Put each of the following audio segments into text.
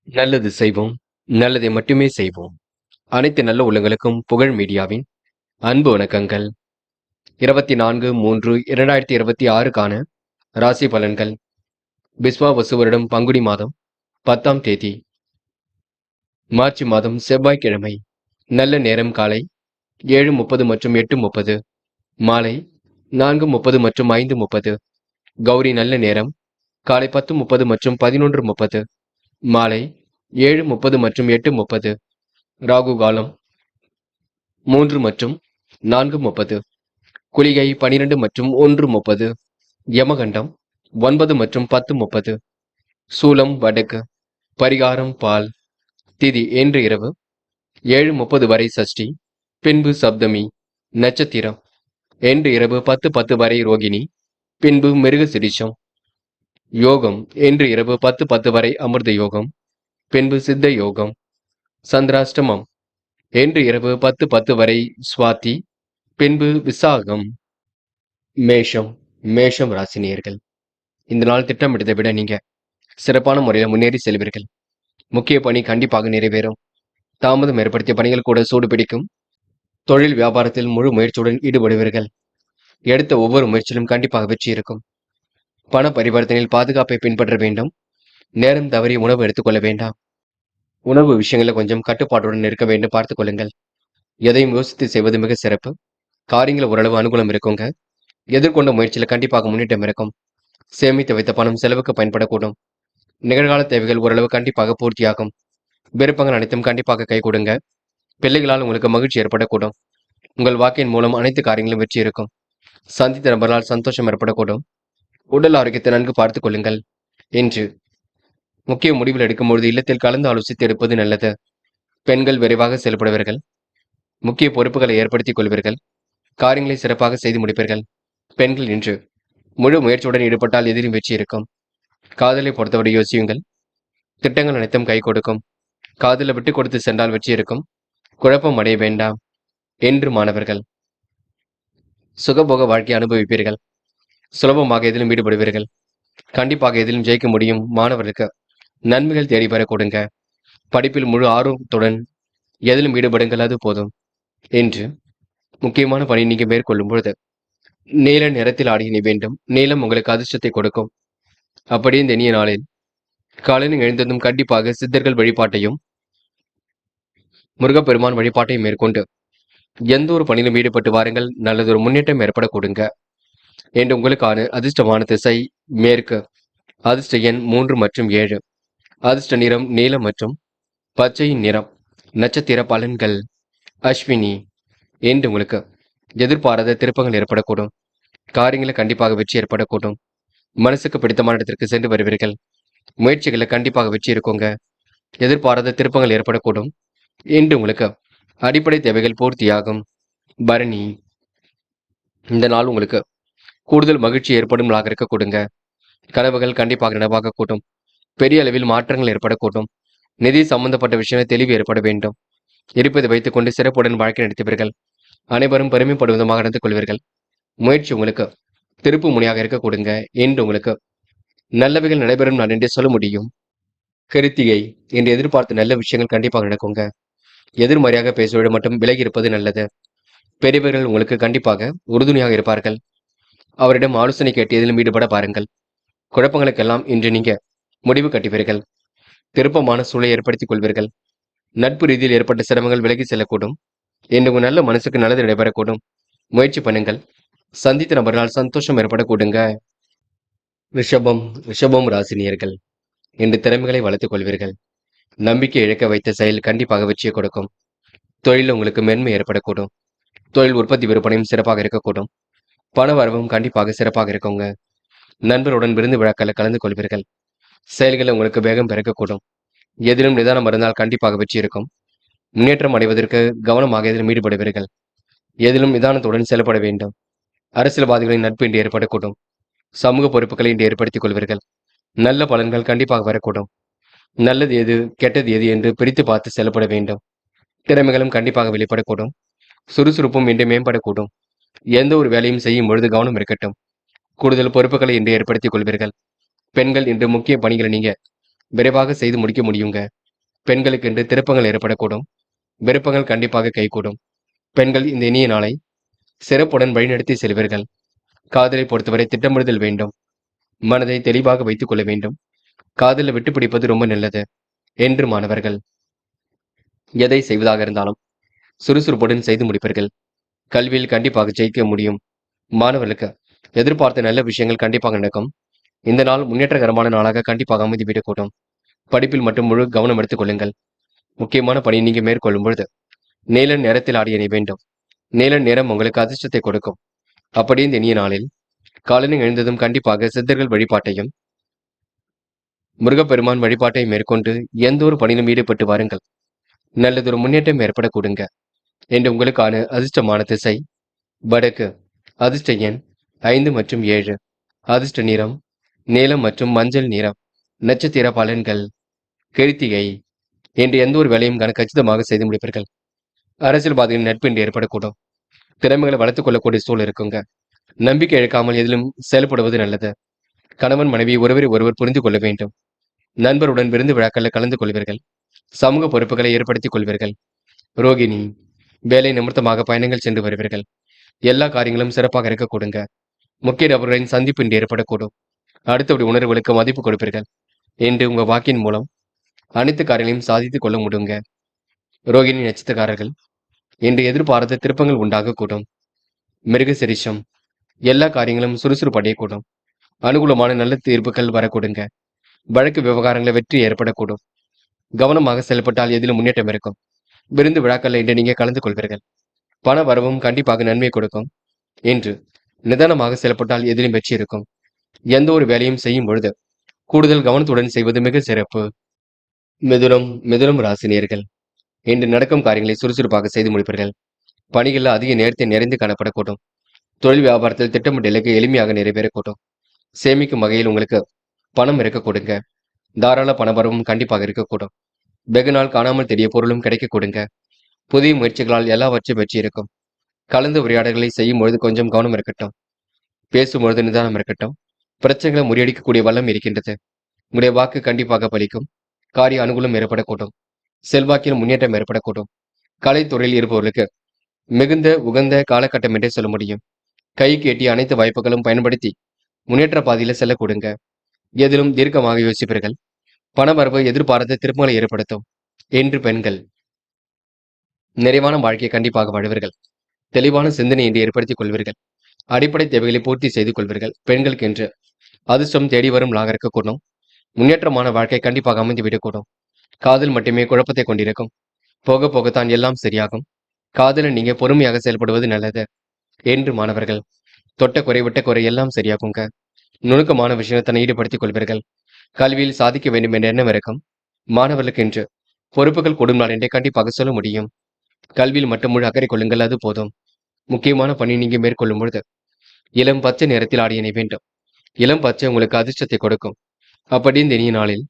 நல்லது செய்வோம், நல்லதை மட்டுமே செய்வோம். அனைத்து நல்ல உள்ளங்களுக்கும் புகழ் மீடியாவின் அன்பு வணக்கங்கள். 24/3/2026க்கான ராசி பலன்கள். பிஸ்வாவசு வருடம் பங்குனி மாதம் 10ஆம் தேதி, மார்ச் மாதம் செவ்வாய்க்கிழமை. நல்ல நேரம் காலை 7:30 மற்றும் 8:30, மாலை 4:30 மற்றும் 5:30. கௌரி நல்ல நேரம் காலை 10:30 மற்றும் 11:30, மாலை 7:30 மற்றும் 8:30. ராகு காலம் 3 மற்றும் 4:30. குளிகை 12 மற்றும் 1:30. யமகண்டம் 9 மற்றும் 10:30. சூலம் வடக்கு. பரிகாரம் பால். திதி இன்று இரவு 7:30 வரை சஷ்டி, பின்பு சப்தமி. நட்சத்திரம் இன்று இரவு 10:10 வரை ரோகிணி, பின்பு மிருகசிரிஷம். யோகம் இன்று இரவு 10:10 வரை அமிர்த யோகம், பின்பு சித்த யோகம். சந்திராஷ்டமம் இன்று இரவு 10:10 வரை சுவாதி, பின்பு விசாகம். மேஷம் ராசினியர்கள். இந்த நாள் திட்டமிட்டதை விட நீங்க சிறப்பான முறையில் முன்னேறி செல்வீர்கள். முக்கிய பணி கண்டிப்பாக நிறைவேறும். தாமதம் ஏற்படுத்திய பணிகள் கூட சூடு பிடிக்கும். தொழில் வியாபாரத்தில் முழு முயற்சியுடன் ஈடுபடுவீர்கள். எடுத்த ஒவ்வொரு முயற்சியிலும் கண்டிப்பாக வெற்றி இருக்கும். பண பரிவர்த்தனையில் பாதுகாப்பை பின்பற்ற வேண்டும். நேரம் தவறி உணவு எடுத்துக்கொள்ள வேண்டாம். உணவு விஷயங்களில் கொஞ்சம் கட்டுப்பாட்டுடன் இருக்க வேண்டும், பார்த்துக் கொள்ளுங்கள். எதையும் யோசித்து செய்வது மிக சிறப்பு. காரியங்கள் ஓரளவு அனுகூலம் இருக்குங்க. எதிர்கொண்ட முயற்சியில் கண்டிப்பாக முன்னேற்றம் இருக்கும். சேமித்து வைத்த பணம் செலவுக்கு பயன்படக்கூடும். நிகழ்கால தேவைகள் ஓரளவு கண்டிப்பாக பூர்த்தியாகும். விருப்பங்கள் அனைத்தும் கண்டிப்பாக கை கொடுங்க. பிள்ளைகளால் உங்களுக்கு மகிழ்ச்சி ஏற்படக்கூடும். உங்கள் வாக்கின் மூலம் அனைத்து காரியங்களும் வெற்றி இருக்கும். சந்தித்த நபர்களால் சந்தோஷம் ஏற்படக்கூடும். உடல் ஆரோக்கியத்தை நன்கு பார்த்துக் கொள்ளுங்கள். இன்று முக்கிய முடிவில் எடுக்கும்பொழுது இல்லத்தில் கலந்து ஆலோசித்து எடுப்பது நல்லது. பெண்கள் விரைவாக செயல்படுவீர்கள். முக்கிய பொறுப்புகளை ஏற்படுத்திக் கொள்வீர்கள். காரியங்களை சிறப்பாக செய்து முடிப்பீர்கள். பெண்கள் இன்று முழு முயற்சியுடன் ஈடுபட்டால் எதிலும் வெற்றி இருக்கும். காதலை பொறுத்தவரை யோசியுங்கள். திட்டங்கள் அனைத்தும் கை கொடுக்கும். காதலை விட்டு கொடுத்து சென்றால் வெற்றி இருக்கும். குழப்பம் அடைய வேண்டாம். என்று மாணவர்கள் சுகபோக வாழ்க்கை அனுபவிப்பீர்கள். சுலபமாக எதிலும் ஈடுபடுவீர்கள். கண்டிப்பாக எதிலும் ஜெயிக்க முடியும். மாணவர்களுக்கு நன்மைகள் தேடி பெற கொடுங்க. படிப்பில் முழு ஆர்வத்துடன் எதிலும் ஈடுபடுங்கள், அது போதும். என்று முக்கியமான பணி நீங்க மேற்கொள்ளும் பொழுது நீல நிறத்தில் ஆடிய வேண்டும். நீளம் உங்களுக்கு அதிர்ஷ்டத்தை கொடுக்கும். அப்படியே இந்த இனிய நாளில் காலையில் எழுந்ததும் கண்டிப்பாக சித்தர்கள் வழிபாட்டையும் முருகப்பெருமான் வழிபாட்டையும் மேற்கொண்டு எந்த ஒரு பணியிலும் ஈடுபட்டு வாருங்கள். நல்லதொரு முன்னேற்றம் ஏற்பட கொடுங்க. என்று உங்களுக்கான அதிர்ஷ்டமான திசை மேற்கு. அதிர்ஷ்ட எண் 3 மற்றும் 7. அதிர்ஷ்ட நிறம் நீலம் மற்றும் பச்சை நிறம். நட்சத்திர பலன்கள். அஸ்வினி. என்று உங்களுக்கு எதிர்பாராத திருப்பங்கள் ஏற்படக்கூடும். காரியங்களை கண்டிப்பாக வெற்றி ஏற்படக்கூடும். மனசுக்கு பிடித்தமான இடத்திற்கு சென்று வருவீர்கள். முயற்சிகளை கண்டிப்பாக வெற்றி இருக்குங்க. எதிர்பாராத திருப்பங்கள் ஏற்படக்கூடும். இன்று உங்களுக்கு அடிப்படை தேவைகள் பூர்த்தியாகும். பரணி. இந்த நாள் உங்களுக்கு கூடுதல் மகிழ்ச்சி ஏற்படும் நாளாக இருக்க கொடுங்க. கனவுகள் கண்டிப்பாக நனவாக கூட்டும். பெரிய அளவில் மாற்றங்கள் ஏற்படக்கூடும். நிதி சம்பந்தப்பட்ட விஷயங்கள் தெளிவு ஏற்பட வேண்டும். இருப்பதை வைத்துக் கொண்டு சிறப்புடன் வாழ்க்கை நடத்துவீர்கள். அனைவரும் பெருமைப்படும் விதமாக நடந்து கொள்வீர்கள். முயற்சி உங்களுக்கு திருப்பு முனையாக இருக்க கொடுங்க. என்று உங்களுக்கு நல்லவைகள் நடைபெறும் நான் என்றே சொல்ல முடியும். கிருத்திகை. என்று எதிர்பார்த்த நல்ல விஷயங்கள் கண்டிப்பாக நடக்குங்க. எதிர்மறையாக பேசுவதை மட்டும் விலகி இருப்பது நல்லது. பெரியவர்கள் உங்களுக்கு கண்டிப்பாக உறுதுணையாக இருப்பார்கள். அவரிடம் ஆலோசனை கேட்டு எதிலும் ஈடுபட பாருங்கள். குழப்பங்களுக்கெல்லாம் இன்று நீங்க முடிவு கட்டுவீர்கள். திருப்பமான சூழலை ஏற்படுத்திக் கொள்வீர்கள். நட்பு ரீதியில் ஏற்பட்ட சிரமங்கள் விலகி செல்லக்கூடும். இன்று உங்கள் நல்ல மனசுக்கு நல்லது நடைபெறக்கூடும். முயற்சி பண்ணுங்கள். சந்தித்த நபர்களால் சந்தோஷம் ஏற்படக்கூடுங்க. ரிஷபம் ராசினியர்கள். இன்று திறமைகளை வளர்த்துக் கொள்வீர்கள். நம்பிக்கை இழக்க வைத்த செயல் கண்டிப்பாக வெற்றியை கொடுக்கும். தொழிலில் உங்களுக்கு மேன்மை ஏற்படக்கூடும். தொழில் உற்பத்தி விற்பனையும் சிறப்பாக இருக்கக்கூடும். பண வரவும் கண்டிப்பாக சிறப்பாக இருக்குங்க. நண்பருடன் விருந்து விழாக்களில் கலந்து கொள்வீர்கள். செயல்களை உங்களுக்கு வேகம் பிறக்கக்கூடும். எதிலும் நிதானம் இருந்தால் கண்டிப்பாக வெற்றி இருக்கும். முன்னேற்றம் அடைவதற்கு கவனமாக எதிலும் ஈடுபடுவீர்கள். எதிலும் நிதானத்துடன் செயல்பட வேண்டும். அரசியல்வாதிகளின் நட்பு இன்று ஏற்படக்கூடும். சமூக பொறுப்புகளை இன்று ஏற்படுத்திக் கொள்வீர்கள். நல்ல பலன்கள் கண்டிப்பாக வரக்கூடும். நல்லது எது கெட்டது எது என்று பிரித்து பார்த்து செயல்பட வேண்டும். திறமைகளும் கண்டிப்பாக வெளிப்படக்கூடும். சுறுசுறுப்பும் இன்று மேம்படக்கூடும். எந்த ஒரு வேலையும் செய்யும் பொழுது கவனம் இருக்கட்டும். கூடுதல் பொறுப்புகளை இன்று ஏற்படுத்திக் கொள்வீர்கள். பெண்கள் இன்று முக்கிய பணிகளை நீங்க விரைவாக செய்து முடிக்க முடியுங்க. பெண்களுக்கு என்று திருப்பங்கள் ஏற்படக்கூடும். விருப்பங்கள் கண்டிப்பாக கைகூடும். பெண்கள் இந்த இனிய நாளை சிறப்புடன் வழிநடத்தி செல்வீர்கள். காதலை பொறுத்தவரை திட்டமிடுதல் வேண்டும். மனதை தெளிவாக வைத்துக் கொள்ள வேண்டும். காதலை விட்டு பிடிப்பது ரொம்ப நல்லது என்று மாணவர்கள் எதை செய்வதாக இருந்தாலும் சுறுசுறுப்புடன் செய்து முடிப்பீர்கள். கல்வியில் கண்டிப்பாக ஜெயிக்க முடியும். மாணவர்களுக்கு எதிர்பார்த்த நல்ல விஷயங்கள் கண்டிப்பாக நடக்கும். இந்த நாள் முன்னேற்றகரமான நாளாக கண்டிப்பாக அமைதிவிடக்கூடும். படிப்பில் மட்டும் முழு கவனம் எடுத்துக் கொள்ளுங்கள். முக்கியமான பணியை நீங்க மேற்கொள்ளும் பொழுது நீல நிறத்தில் ஆடிய அணி வேண்டும். நீல நிறம் உங்களுக்கு அதிர்ஷ்டத்தை கொடுக்கும். அப்படி இந்த இனிய நாளில் காலையில் எழுந்ததும் கண்டிப்பாக சித்தர்கள் வழிபாட்டையும் முருகப்பெருமான் வழிபாட்டை மேற்கொண்டு எந்த ஒரு பணியிலும் ஈடுபட்டு வாருங்கள். நல்லதொரு முன்னேற்றம் ஏற்பட கொடுங்க என்று உங்களுக்கான அதிர்ஷ்டமான திசை வடக்கு. அதிர்ஷ்ட எண் 5 மற்றும் 7. அதிர்ஷ்ட நிறம் நீலம் மற்றும் மஞ்சள் நிறம். நட்சத்திர பலன்கள் கிருத்திகை. என்று எந்த ஒரு வேலையும் கச்சிதமாக செய்து முடிப்பீர்கள். அரசியல்வாதிகளின் நட்பு என்று ஏற்படக்கூடும். திறமைகளை வளர்த்துக் கொள்ளக்கூடிய சூழல் இருக்குங்க. நம்பிக்கை இழக்காமல் எதிலும் செயல்படுவது நல்லது. கணவன் மனைவி ஒருவரை ஒருவர் புரிந்து கொள்ள வேண்டும். நண்பருடன் விருந்து விழாக்களில் கலந்து கொள்வீர்கள். சமூக பொறுப்புகளை ஏற்படுத்திக் கொள்வீர்கள். ரோகிணி. வேலை நிமித்தமாக பயணங்கள் சென்று வருவீர்கள். எல்லா காரியங்களும் சிறப்பாக இருக்க கொடுங்க. முக்கிய நபர்களின் சந்திப்பு இன்று ஏற்படக்கூடும். அடுத்தபடி உணர்வுகளுக்கு மதிப்பு கொடுப்பீர்கள் என்று உங்க வாக்கின் மூலம் அனைத்து காரியங்களையும் சாதித்துக் கொள்ள முடியுங்க. ரோகிணி நட்சத்திரக்காரர்கள் இன்று எதிர்பாராத திருப்பங்கள் உண்டாகக்கூடும். மிருகசிரிஷம். எல்லா காரியங்களும் சுறுசுறுப்பு அடையக்கூடும். அனுகூலமான நல்ல தீர்ப்புகள் வரக்கூடுங்க. வழக்கு விவகாரங்களை வெற்றி ஏற்படக்கூடும். கவனமாக செயல்பட்டால் எதிலும் முன்னேற்றம் இருக்கும். விருந்து விழாக்கள் இன்று நீங்க கலந்து கொள்வீர்கள். பண வரவும் கண்டிப்பாக நன்மை கொடுக்கும். இன்று நிதானமாக செயல்பட்டால் எதிலும் வெற்றி இருக்கும். எந்த ஒரு வேலையும் செய்யும் பொழுது கூடுதல் கவனத்துடன் செய்வது மிக சிறப்பு. மிதுனம் ராசினியர்கள் இன்று நடக்கும் காரியங்களை சுறுசுறுப்பாக செய்து முடிப்பீர்கள். பணிகளில் அதிக நேரத்தை நிறைந்து காணப்படக்கூடும். தொழில் வியாபாரத்தில் திட்டமிட்ட இலக்கு எளிமையாக நிறைவேறக்கூடும். சேமிக்கும் வகையில் உங்களுக்கு பணம் இருக்க கொடுங்க. தாராள பணவரவும் கண்டிப்பாக இருக்கக்கூடும். வெகு நாள் காணாமல் தெரிய பொருளும் கிடைக்க கொடுங்க. புதிய முயற்சிகளால் எல்லாவற்றையும் வெற்றி இருக்கும். கலந்து உரையாடல்களை செய்யும் பொழுது கொஞ்சம் கவனம் இருக்கட்டும். பேசும்பொழுது நிதானம் இருக்கட்டும். பிரச்சனைகளை முறியடிக்கக்கூடிய வல்லம் இருக்கின்றது. உங்களுடைய வாக்கு கண்டிப்பாக பலிக்கும். காரிய அனுகூலம் ஏற்படக்கூடும். செல்வாக்கில் முன்னேற்றம் ஏற்படக்கூடும். கலைத்துறையில் இருப்பவர்களுக்கு மிகுந்த உகந்த காலகட்டம் என்றே சொல்ல முடியும். கைக்கு எட்டிய அனைத்து வாய்ப்புகளும் பயன்படுத்தி முன்னேற்ற பாதையில செல்ல கொடுங்க. எதிலும் தீர்க்கமாக யோசிப்பீர்கள். பணவரவு எதிர்பாராத திருப்பங்களை ஏற்படுத்தும் என்று பெண்கள் நிறைவான வாழ்க்கையை கண்டிப்பாக வாழ்வீர்கள். தெளிவான சிந்தனை என்று ஏற்படுத்திக் கொள்வீர்கள். அடிப்படை தேவைகளை பூர்த்தி செய்து கொள்வீர்கள். பெண்களுக்கு என்று அதிர்ஷ்டம் தேடி வரும் லாக இருக்கக்கூடும். முன்னேற்றமான வாழ்க்கை கண்டிப்பாக அமைந்துவிடக்கூடும். காதல் மட்டுமே குழப்பத்தை கொண்டிருக்கும். போக போகத்தான் எல்லாம் சரியாகும். காதலில் நீங்க பொறுமையாக செயல்படுவது நல்லது என்று மாணவர்கள் தொட்ட குறை விட்ட குறை எல்லாம் சரியாகுங்க. நுணுக்கமான விஷயத்தை ஈடுபடுத்திக் கொள்வீர்கள். கல்வியில் சாதிக்க வேண்டும் என்ற எண்ணம் இருக்கும். மாணவர்களுக்கு என்று பொறுப்புகள் கூடும் நாள் என்றே கண்டிப்பாக சொல்ல முடியும். கல்வியில் மட்டும் முழு அக்கறை கொள்ளுங்கள், அது போதும். முக்கியமான பணி நீங்க மேற்கொள்ளும் பொழுது இளம் பச்சை நிறத்தில் ஆடிய அணி வேண்டும். இளம் பச்சை உங்களுக்கு அதிர்ஷ்டத்தை கொடுக்கும். அப்படி இந்த இனிய நாளில்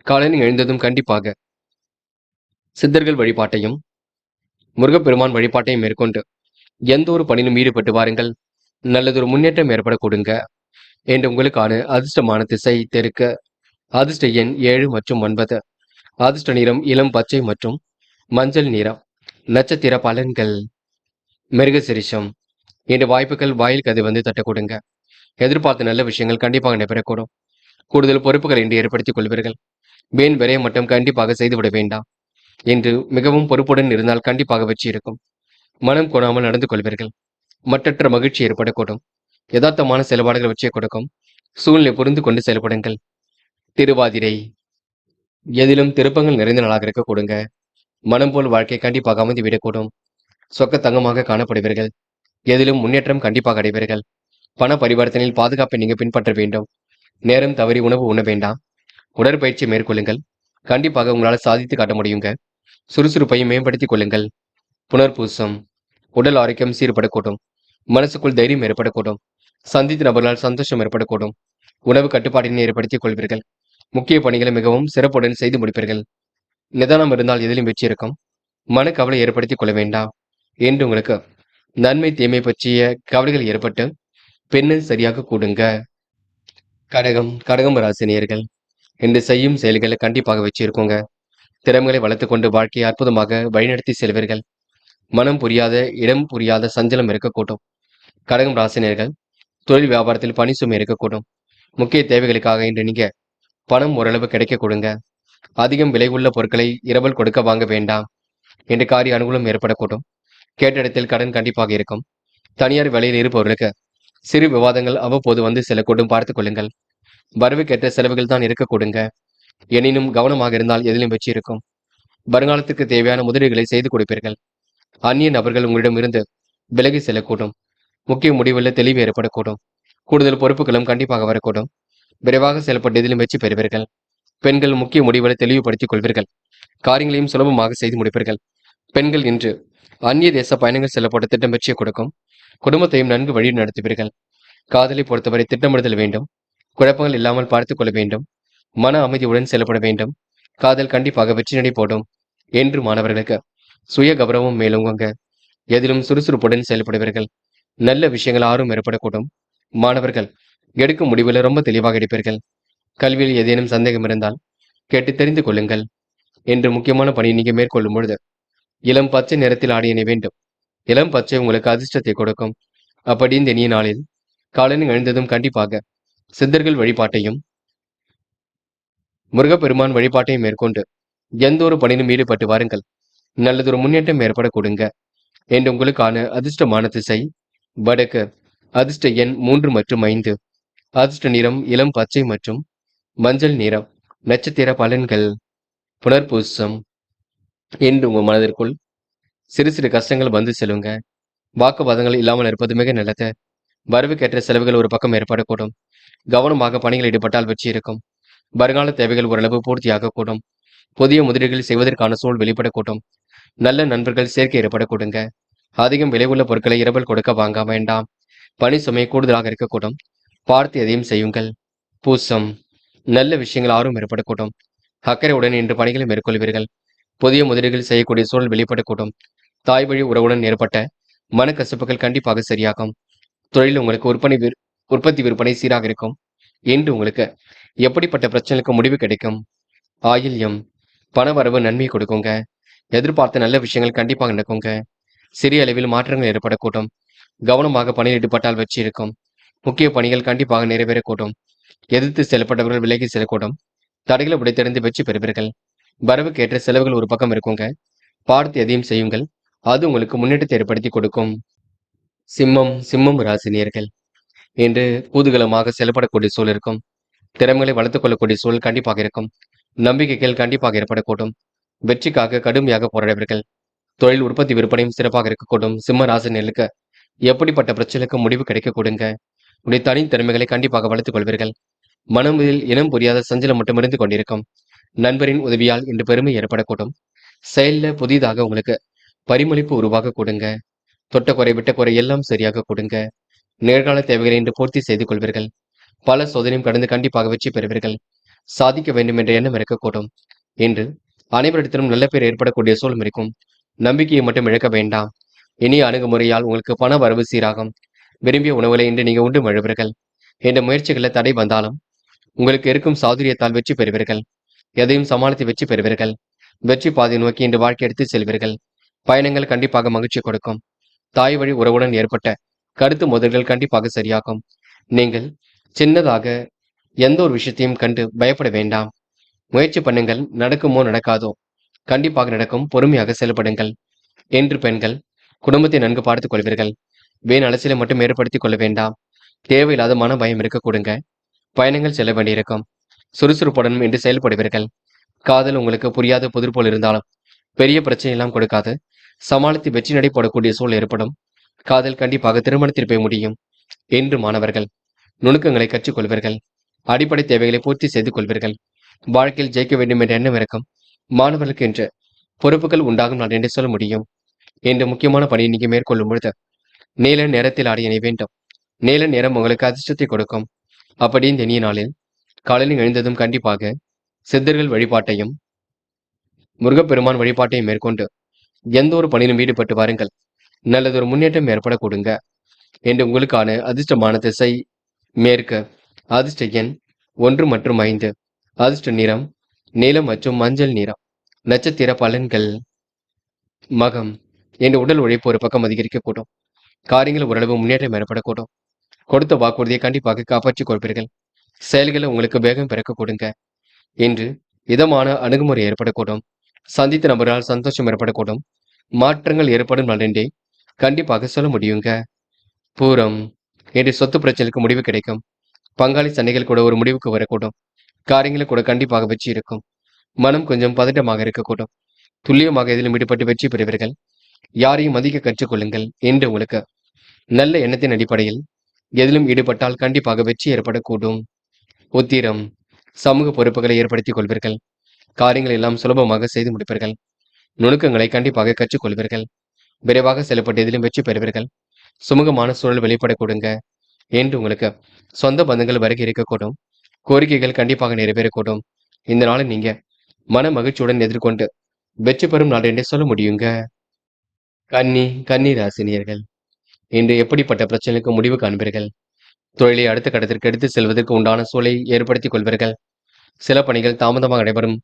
காலையில் எழுந்ததும் கண்டிப்பாக சித்தர்கள் வழிபாட்டையும் முருகப்பெருமான் வழிபாட்டையும் மேற்கொண்டு எந்த ஒரு பணியிலும் ஈடுபட்டு வாருங்கள். நல்லதொரு முன்னேற்றம் ஏற்பட கொடுங்க என்று உங்களுக்கான அதிர்ஷ்டமான திசை தெற்கு. அதிர்ஷ்ட எண் 7 மற்றும் 9. அதிர்ஷ்ட நிறம் இளம் பச்சை மற்றும் மஞ்சள் நிறம். நட்சத்திர பலன்கள் மிருகசிரிஷம். இன்று வாய்ப்புகள் வாயில் கதை வந்து தட்ட கொடுங்க. எதிர்பார்த்த நல்ல விஷயங்கள் கண்டிப்பாக நடைபெறக்கூடும். கூடுதல் பொறுப்புகள் இன்று ஏற்படுத்திக் கொள்வீர்கள். வீண் விரையம் மட்டும் கண்டிப்பாக செய்துவிட வேண்டாம். இன்று மிகவும் பொறுப்புடன் இருந்தால் கண்டிப்பாக வெற்றி இருக்கும். மனம் கொடாமல் நடந்து கொள்வீர்கள். மற்றற்ற மகிழ்ச்சி ஏற்படக்கூடும். யதார்த்தமான செயல்பாடுகள் வெற்றியை கொடுக்கும். சூழ்நிலை புரிந்து கொண்டு செயல்படுங்கள். திருவாதிரை. எதிலும் திருப்பங்கள் நிறைந்த நாளாக இருக்க கொடுங்க. மனம் போல் வாழ்க்கை கண்டிப்பாக அமைந்து விடக்கூடும். சொக்க தங்கமாக காணப்படுவீர்கள். எதிலும் முன்னேற்றம் கண்டிப்பாக அடைவீர்கள். பண பரிவர்த்தனையில் பாதுகாப்பை நீங்க பின்பற்ற வேண்டும். நேரம் தவறி உணவு உண்ண வேண்டாம். உடற்பயிற்சி மேற்கொள்ளுங்கள். கண்டிப்பாக உங்களால் சாதித்து காட்ட முடியுங்க. சுறுசுறுப்பை மேம்படுத்திக் கொள்ளுங்கள். புனர்பூசம். உடல் ஆரோக்கியம் சீர்படக்கூடும். மனசுக்குள் தைரியம் ஏற்படக்கூடும். சந்தித்த நபர்களால் சந்தோஷம் ஏற்படக்கூடும். உணவு கட்டுப்பாட்டினை ஏற்படுத்திக் கொள்வீர்கள். முக்கிய பணிகளை மிகவும் சிறப்புடன் செய்து முடிப்பீர்கள். நிதானம் இருந்தால் எதிலும் வெற்றி இருக்கும். மனக்கவலை ஏற்படுத்திக் கொள்ள வேண்டாம் என்று உங்களுக்கு நன்மை தீமை பற்றிய கவலைகள் ஏற்பட்டு பெண்ணை சரியாக கூடுங்க. கடகம் ராசினியர்கள் என்று செய்யும் செயல்களை கண்டிப்பாக வச்சிருக்கோங்க. திறமைகளை வளர்த்துக் கொண்டு வாழ்க்கையை அற்புதமாக வழிநடத்தி செல்வீர்கள். மனம் புரியாத, இடம் புரியாத சஞ்சலம் இருக்கக்கூடும். கடகம் ராசினியர்கள் தொழில் வியாபாரத்தில் பணி சுமை இருக்கக்கூடும். முக்கிய தேவைகளுக்காக இன்று நீங்க பணம் ஓரளவு கிடைக்க கொடுங்க. அதிகம் விலை உள்ள பொருட்களை இரவல் கொடுக்க வாங்க வேண்டாம் என்று காரிய அனுகூலம் ஏற்படக்கூடும். கேட்ட இடத்தில் கடன் கண்டிப்பாக இருக்கும். தனியார் வேலையில் இருப்பவர்களுக்கு சிறு விவாதங்கள் அவ்வப்போது வந்து செல்லக்கூடும், பார்த்துக் கொள்ளுங்கள். வரவுக்கேற்ற செலவுகள் தான் இருக்க கொடுங்க. எனினும் கவனமாக இருந்தால் எதிலும் வெற்றி இருக்கும். வருங்காலத்துக்கு தேவையான முதலீடுகளை செய்து கொடுப்பீர்கள். அந்நிய நபர்கள் உங்களிடமிருந்து விலகி செல்லக்கூடும். முக்கிய முடிவில் தெளிவு ஏற்படக்கூடும். கூடுதல் பொறுப்புகளும் கண்டிப்பாக வரக்கூடும். விரைவாக செயல்பட்டு இதிலும் வெற்றி பெறுவீர்கள். பெண்கள் முக்கிய முடிவுகளை தெளிவுபடுத்திக் கொள்வீர்கள். காரியங்களையும் சுலபமாக செய்து முடிப்பீர்கள். பெண்கள் இன்று அந்நிய தேச பயணங்கள் செல்லப்பட்ட திட்டம் வெற்றியை கொடுக்கும். குடும்பத்தையும் நன்கு வழி நடத்துவீர்கள். காதலை பொறுத்தவரை திட்டமிடுதல் வேண்டும். குழப்பங்கள் இல்லாமல் பார்த்துக் கொள்ள வேண்டும். மன அமைதியுடன் செயல்பட வேண்டும். காதல் கண்டிப்பாக வெற்றி நடை போடும். என்று மாணவர்களுக்கு சுய கௌரவம் மேலோங்குங்க. எதிலும் சுறுசுறுப்புடன் செயல்படுவீர்கள். நல்ல விஷயங்கள் ஆர்வம் ஏற்படக்கூடும். மாணவர்கள் எடுக்கும் முடிவில் ரொம்ப தெளிவாக எடுப்பீர்கள். கல்வியில் ஏதேனும் சந்தேகம் இருந்தால் கேட்டு தெரிந்து கொள்ளுங்கள். என்று முக்கியமான பணியை நீங்க மேற்கொள்ளும் பொழுது இளம் பச்சை நிறத்தில் ஆடை அணிய வேண்டும். இளம் பச்சை உங்களுக்கு அதிர்ஷ்டத்தை கொடுக்கும். அப்படி இந்த இனிய நாளில் காலையில் எழுந்ததும் கண்டிப்பாக சித்தர்கள் வழிபாட்டையும் முருகப்பெருமான் வழிபாட்டையும் மேற்கொண்டு எந்த ஒரு பணியிலும் ஈடுபட்டு வாருங்கள். நல்லதொரு முன்னேற்றம் ஏற்பட கொடுங்க. என்று உங்களுக்கான அதிர்ஷ்டமான திசை வடக்கு. அதிர்ஷ்ட எண் 3 மற்றும் 5. அதிர்ஷ்ட நிறம் இளம் பச்சை மற்றும் மஞ்சள் நிறம். நட்சத்திர பலன்கள். புனர்பூசம். என்று உங்க மனதிற்குள் சிறு சிறு கஷ்டங்கள் வந்து செல்லுங்க. வாக்குவாதங்கள் இல்லாமல் இருப்பது மிக நல்லது. வரவுக்கேற்ற செலவுகள் ஒரு பக்கம் ஏற்படக்கூடும். கவனமாக பணிகள் ஈடுபட்டால் வெற்றி இருக்கும். வருங்கால தேவைகள் ஓரளவு பூர்த்தியாகக்கூடும். புதிய முதலீடுகள் செய்வதற்கான சூழல் வெளிப்படக்கூடும். நல்ல நண்பர்கள் சேர்க்கை ஏற்படக்கூடுங்க. அதிகம் விலை உள்ள பொருட்களை இரவல் கொடுக்க வாங்க வேண்டாம். பணி சுமை கூடுதலாக இருக்கக்கூடும். பார்த்து எதையும் செய்யுங்கள். பூசம். நல்ல விஷயங்கள் ஆர்வம் ஏற்படக்கூடும். அக்கறையுடன் இன்று பணிகளை மேற்கொள்வீர்கள். புதிய முதலீடுகள் செய்யக்கூடிய சூழல் வெளிப்படக்கூடும். தாய் வழி உறவுடன் ஏற்பட்ட மனக்கசப்புகள் கண்டிப்பாக சரியாகும். தொழில் உங்களுக்கு உற்பத்தி விற்பனை சீராக இருக்கும். என்று உங்களுக்கு எப்படிப்பட்ட பிரச்சனைக்கு முடிவு கிடைக்கும். ஆயில்யம். பண வரவு நன்மை கொடுக்குங்க. எதிர்பார்த்த நல்ல விஷயங்கள் கண்டிப்பாக நடக்குங்க. சிறிய அளவில் மாற்றங்கள் ஏற்படக்கூடும். கவனமாக பணியில் ஈடுபட்டால் வெற்றி இருக்கும். முக்கிய பணிகள் கண்டிப்பாக நிறைவேறக்கூடும். எதிர்த்து செல்லப்பட்டவர்கள் விலகி செல்லக்கூடும். தடைகளை உடைத்தெறிந்து வெற்றி பெறுவீர்கள். வரவுக்கு ஏற்ற செலவுகள் ஒரு பக்கம் இருக்குங்க. பார்த்து எதையும் செய்யுங்கள். அது உங்களுக்கு முன்னேற்றத்தை ஏற்படுத்தி கொடுக்கும். சிம்மம் ராசினியர்கள் என்று பூதுகலமாக செயல்படக்கூடிய சூழல் இருக்கும். திறமைகளை வளர்த்துக் கொள்ளக்கூடிய சூழல் கண்டிப்பாக இருக்கும். நம்பிக்கைகள் கண்டிப்பாக ஏற்படக்கூடும். வெற்றிக்காக கடுமையாக போராடுவீர்கள். தொழில் உற்பத்தி விற்பனையும் சிறப்பாக இருக்கக்கூடும். சிம்ம ராசினியர்களுக்கு எப்படிப்பட்ட பிரச்சனைக்கு முடிவு கிடைக்க கொடுங்க. உடைய தனி திறமைகளை கண்டிப்பாக வளர்த்துக் கொள்வீர்கள். மனதில் இனம் புரியாத சஞ்சலம் மட்டும் இருந்து கொண்டிருக்கும். நண்பரின் உதவியால் இன்று பெருமை ஏற்படக்கூடும். செயல்ல புதிதாக உங்களுக்கு பரிமளிப்பு உருவாக கொடுங்க. தொட்ட குறை விட்ட குறை எல்லாம் சரியாக கொடுங்க. நேர்கால தேவைகளை இன்று பூர்த்தி செய்து கொள்வீர்கள். பல சோதனையும் கடந்து கண்டிப்பாக வெற்றி பெறுவீர்கள். சாதிக்க வேண்டும் என்ற எண்ணம் இருக்கக்கூடும். என்று அனைவரிடத்திலும் நல்ல பேர் ஏற்படக்கூடிய சூழல் இருக்கும். நம்பிக்கையை மட்டும் இழக்க வேண்டாம். இனிய அணுகுமுறையால் உங்களுக்கு பண வரவு சீராகும். விரும்பிய உணவுகளை இன்று நீங்க உண்டு மழுவீர்கள். என்ற முயற்சிகளில் தடை வந்தாலும் உங்களுக்கு இருக்கும் சாதுரியத்தால் வெற்றி பெறுவீர்கள். எதையும் சமாளித்து வெற்றி பெறுவீர்கள். வெற்றி பாதை நோக்கி இன்று வாழ்க்கை எடுத்து செல்வீர்கள். பயணங்கள் கண்டிப்பாக மகிழ்ச்சி கொடுக்கும். தாய் வழி உறவுடன் ஏற்பட்ட கருத்து மோதல்கள் கண்டிப்பாக சரியாகும். நீங்கள் சின்னதாக எந்த ஒரு விஷயத்தையும் கண்டு பயப்பட வேண்டாம். முயற்சி பண்ணுங்கள். நடக்குமோ நடக்காதோ கண்டிப்பாக நடக்கும். பொறுமையாக செயல்படுங்கள். என்று பெண்கள் குடும்பத்தை நன்கு பார்த்துக் கொள்வீர்கள். வீண் அலசிலை மட்டும் ஏற்படுத்திக் கொள்ள வேண்டாம். தேவையில்லாத மன பயம் இருக்க கொடுங்க. பயணங்கள் செல்ல வேண்டியிருக்கும். சுறுசுறுப்புடன் என்று செயல்படுவீர்கள். காதல் உங்களுக்கு புரியாத புதிர் போல் இருந்தாலும் பெரிய பிரச்சனை எல்லாம் கொடுக்காது. சமாளித்து வெற்றி நடை போடக்கூடிய சூழல் ஏற்படும். காதல் கண்டிப்பாக திருமணத்தில் போய் முடியும். என்று மாணவர்கள் நுணுக்கங்களை கற்றுக்கொள்வீர்கள். அடிப்படை தேவைகளை பூர்த்தி செய்து கொள்வீர்கள். வாழ்க்கையில் ஜெயிக்க வேண்டும் என்ற எண்ணம் இருக்கும். மாணவர்களுக்கு என்று பொறுப்புகள் உண்டாகும் நான் என்று சொல்ல முடியும். என்று முக்கியமான பணியை நீங்க மேற்கொள்ளும் பொழுது நீல நேரத்தில் ஆடிய அணிய வேண்டும். நீல நேரம் உங்களுக்கு அதிர்ஷ்டத்தை கொடுக்கும். அப்படி இந்த இனிய நாளில் காலையில் எழுந்ததும் கண்டிப்பாக சித்தர்கள் வழிபாட்டையும் முருகப்பெருமான் வழிபாட்டையும் மேற்கொண்டு எந்த ஒரு பணியிலும் ஈடுபட்டு வாருங்கள். நல்லதொரு முன்னேற்றம் ஏற்பட கொடுங்க. என்று உங்களுக்கான அதிர்ஷ்டமான திசை மேற்கு. அதிர்ஷ்ட எண் 1 மற்றும் 5. அதிர்ஷ்ட நிறம் நீலம் மற்றும் மஞ்சள் நிறம். நட்சத்திர பலன்கள். மகம். என்ற உடல் உழைப்பு ஒரு பக்கம் அதிகரிக்கக்கூடும். காரியங்கள் ஓரளவு முன்னேற்றம் ஏற்படக்கூடும். கொடுத்த வாக்குறுதியை கண்டிப்பாக காப்பாற்றிக் கொள்வீர்கள். செயல்களை உங்களுக்கு வேகம் பிறக்க கொடுங்க. இன்று இதமான அணுகுமுறை ஏற்படக்கூடும். சந்தித்த நபரால் சந்தோஷம் ஏற்படக்கூடும். மாற்றங்கள் ஏற்படும் நாளென்றே கண்டிப்பாக சொல்ல முடியுங்க. பூரம். இன்று சொத்து பிரச்சனைக்கு முடிவு கிடைக்கும். பங்காளி சண்டைகள் கூட ஒரு முடிவுக்கு வரக்கூடும். காரியங்களை கூட கண்டிப்பாக வெற்றி இருக்கும். மனம் கொஞ்சம் பதட்டமாக இருக்கக்கூடும். துல்லியமாக எதிலும் ஈடுபட்டு வெற்றி பெறுவீர்கள். யாரையும் மதிக்க கற்றுக்கொள்ளுங்கள். என்று உங்களுக்கு நல்ல எண்ணத்தின் அடிப்படையில் எதிலும் ஈடுபட்டால் கண்டிப்பாக வெற்றி ஏற்படக்கூடும். உத்திரம். சமூக பொறுப்புகளை ஏற்படுத்திக் கொள்வீர்கள். காரியங்கள் எல்லாம் சுலபமாக செய்து முடிப்பீர்கள். நுணுக்கங்களை கண்டிப்பாக கற்றுக்கொள்வீர்கள். விரைவாக செயல்பட்டு எதிலும் வெற்றி பெறுவீர்கள். சுமூகமான சூழல் வெளிப்பட கொடுங்க. என்று உங்களுக்கு சொந்த பந்தங்கள் வருகை இருக்கக்கூடும். கோரிக்கைகள் கண்டிப்பாக நிறைவேறக்கூடும். இந்த நாளை நீங்க மன மகிழ்ச்சியுடன் எதிர்கொண்டு வெற்றி பெறும் நாள் என்றே சொல்ல முடியுங்க. கன்னி ராசினியர்கள். இன்று எப்படிப்பட்ட பிரச்சனைக்கு முடிவு காண்பீர்கள்? தொழிலை அடுத்த கட்டத்திற்கு எடுத்து செல்வதற்கு உண்டான சூழலை ஏற்படுத்திக் கொள்வீர்கள். சில பணிகள் தாமதமாக நடைபெறும்.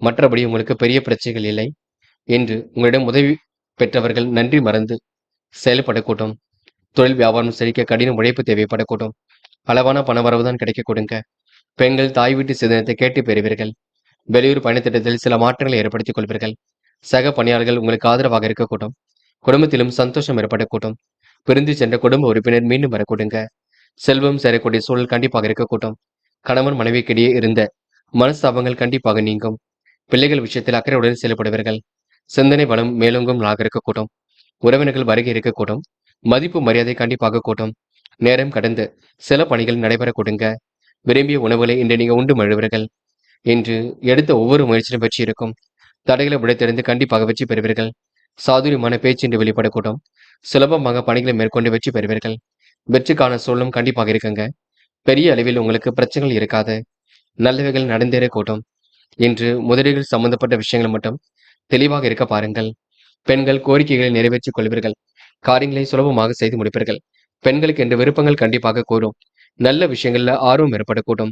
மற்றபடி உங்களுக்கு பெரிய பிரச்சனைகள் இல்லை. என்று உங்களிடம் உதவி பெற்றவர்கள் நன்றி மறந்து செயல்படக்கூடும். தொழில் வியாபாரம் செழிக்க கடின உழைப்பு தேவைப்படக்கூடும். அளவான பண வரவுதான் கிடைக்க கொடுங்க. பெண்கள் தாய் வீட்டு சிதனத்தை கேட்டு பெறுவீர்கள். வெளியூர் பயணத்திட்டத்தில் சில மாற்றங்களை ஏற்படுத்திக் கொள்வீர்கள். சக பணியாளர்கள் உங்களுக்கு ஆதரவாக இருக்கக்கூடும். குடும்பத்திலும் சந்தோஷம் ஏற்படக்கூடும். பிரிந்து சென்ற குடும்ப உறுப்பினர் மீண்டும் வரக்கூடுங்க. செல்வம் சேரக்கூடிய சூழல் கண்டிப்பாக இருக்கக்கூடும். கணவன் மனைவிக்கிடையே இருந்த மனஸ்தாபங்கள் கண்டிப்பாக நீங்கும். பிள்ளைகள் விஷயத்தில் அக்கறையுடன் செயல்படுவீர்கள். சிந்தனை வளம் மேலோங்கும் நாளாக இருக்கக்கூடும். உறவினர்கள் வருகை இருக்கக்கூடும். மதிப்பு மரியாதை கண்டிப்பாக கூட்டும். நேரம் கடந்து சில பணிகள் நடைபெற கொடுங்க. விரும்பிய உணவுகளை இன்று நீங்க உண்டு மழுவீர்கள். இன்று எடுத்த ஒவ்வொரு முயற்சியிலும் வெற்றி இருக்கும். தடைகளை உடைத்தெறிந்து கண்டிப்பாக வெற்றி பெறுவீர்கள். சாதுரியமான பேச்சு இன்று வெளிப்படக்கூடும். சுலபமாக பணிகளை மேற்கொண்டு வெற்றி பெறுவீர்கள். வெற்றிக்கான சூழலும் கண்டிப்பாக இருக்குங்க. பெரிய அளவில் உங்களுக்கு பிரச்சனைகள் இருக்காது. நல்லவைகள் நடந்தேற கூட்டும். இன்று முதலீடுகள் சம்பந்தப்பட்ட விஷயங்கள் மட்டும் தெளிவாக இருக்க பாருங்கள். பெண்கள் கோரிக்கைகளை நிறைவேற்றிக் கொள்வீர்கள். காரியங்களை சுலபமாக செய்து முடிப்பீர்கள். பெண்களுக்கு என்று விருப்பங்கள் கண்டிப்பாக கூறும். நல்ல விஷயங்கள்ல ஆர்வம் ஏற்படக்கூடும்.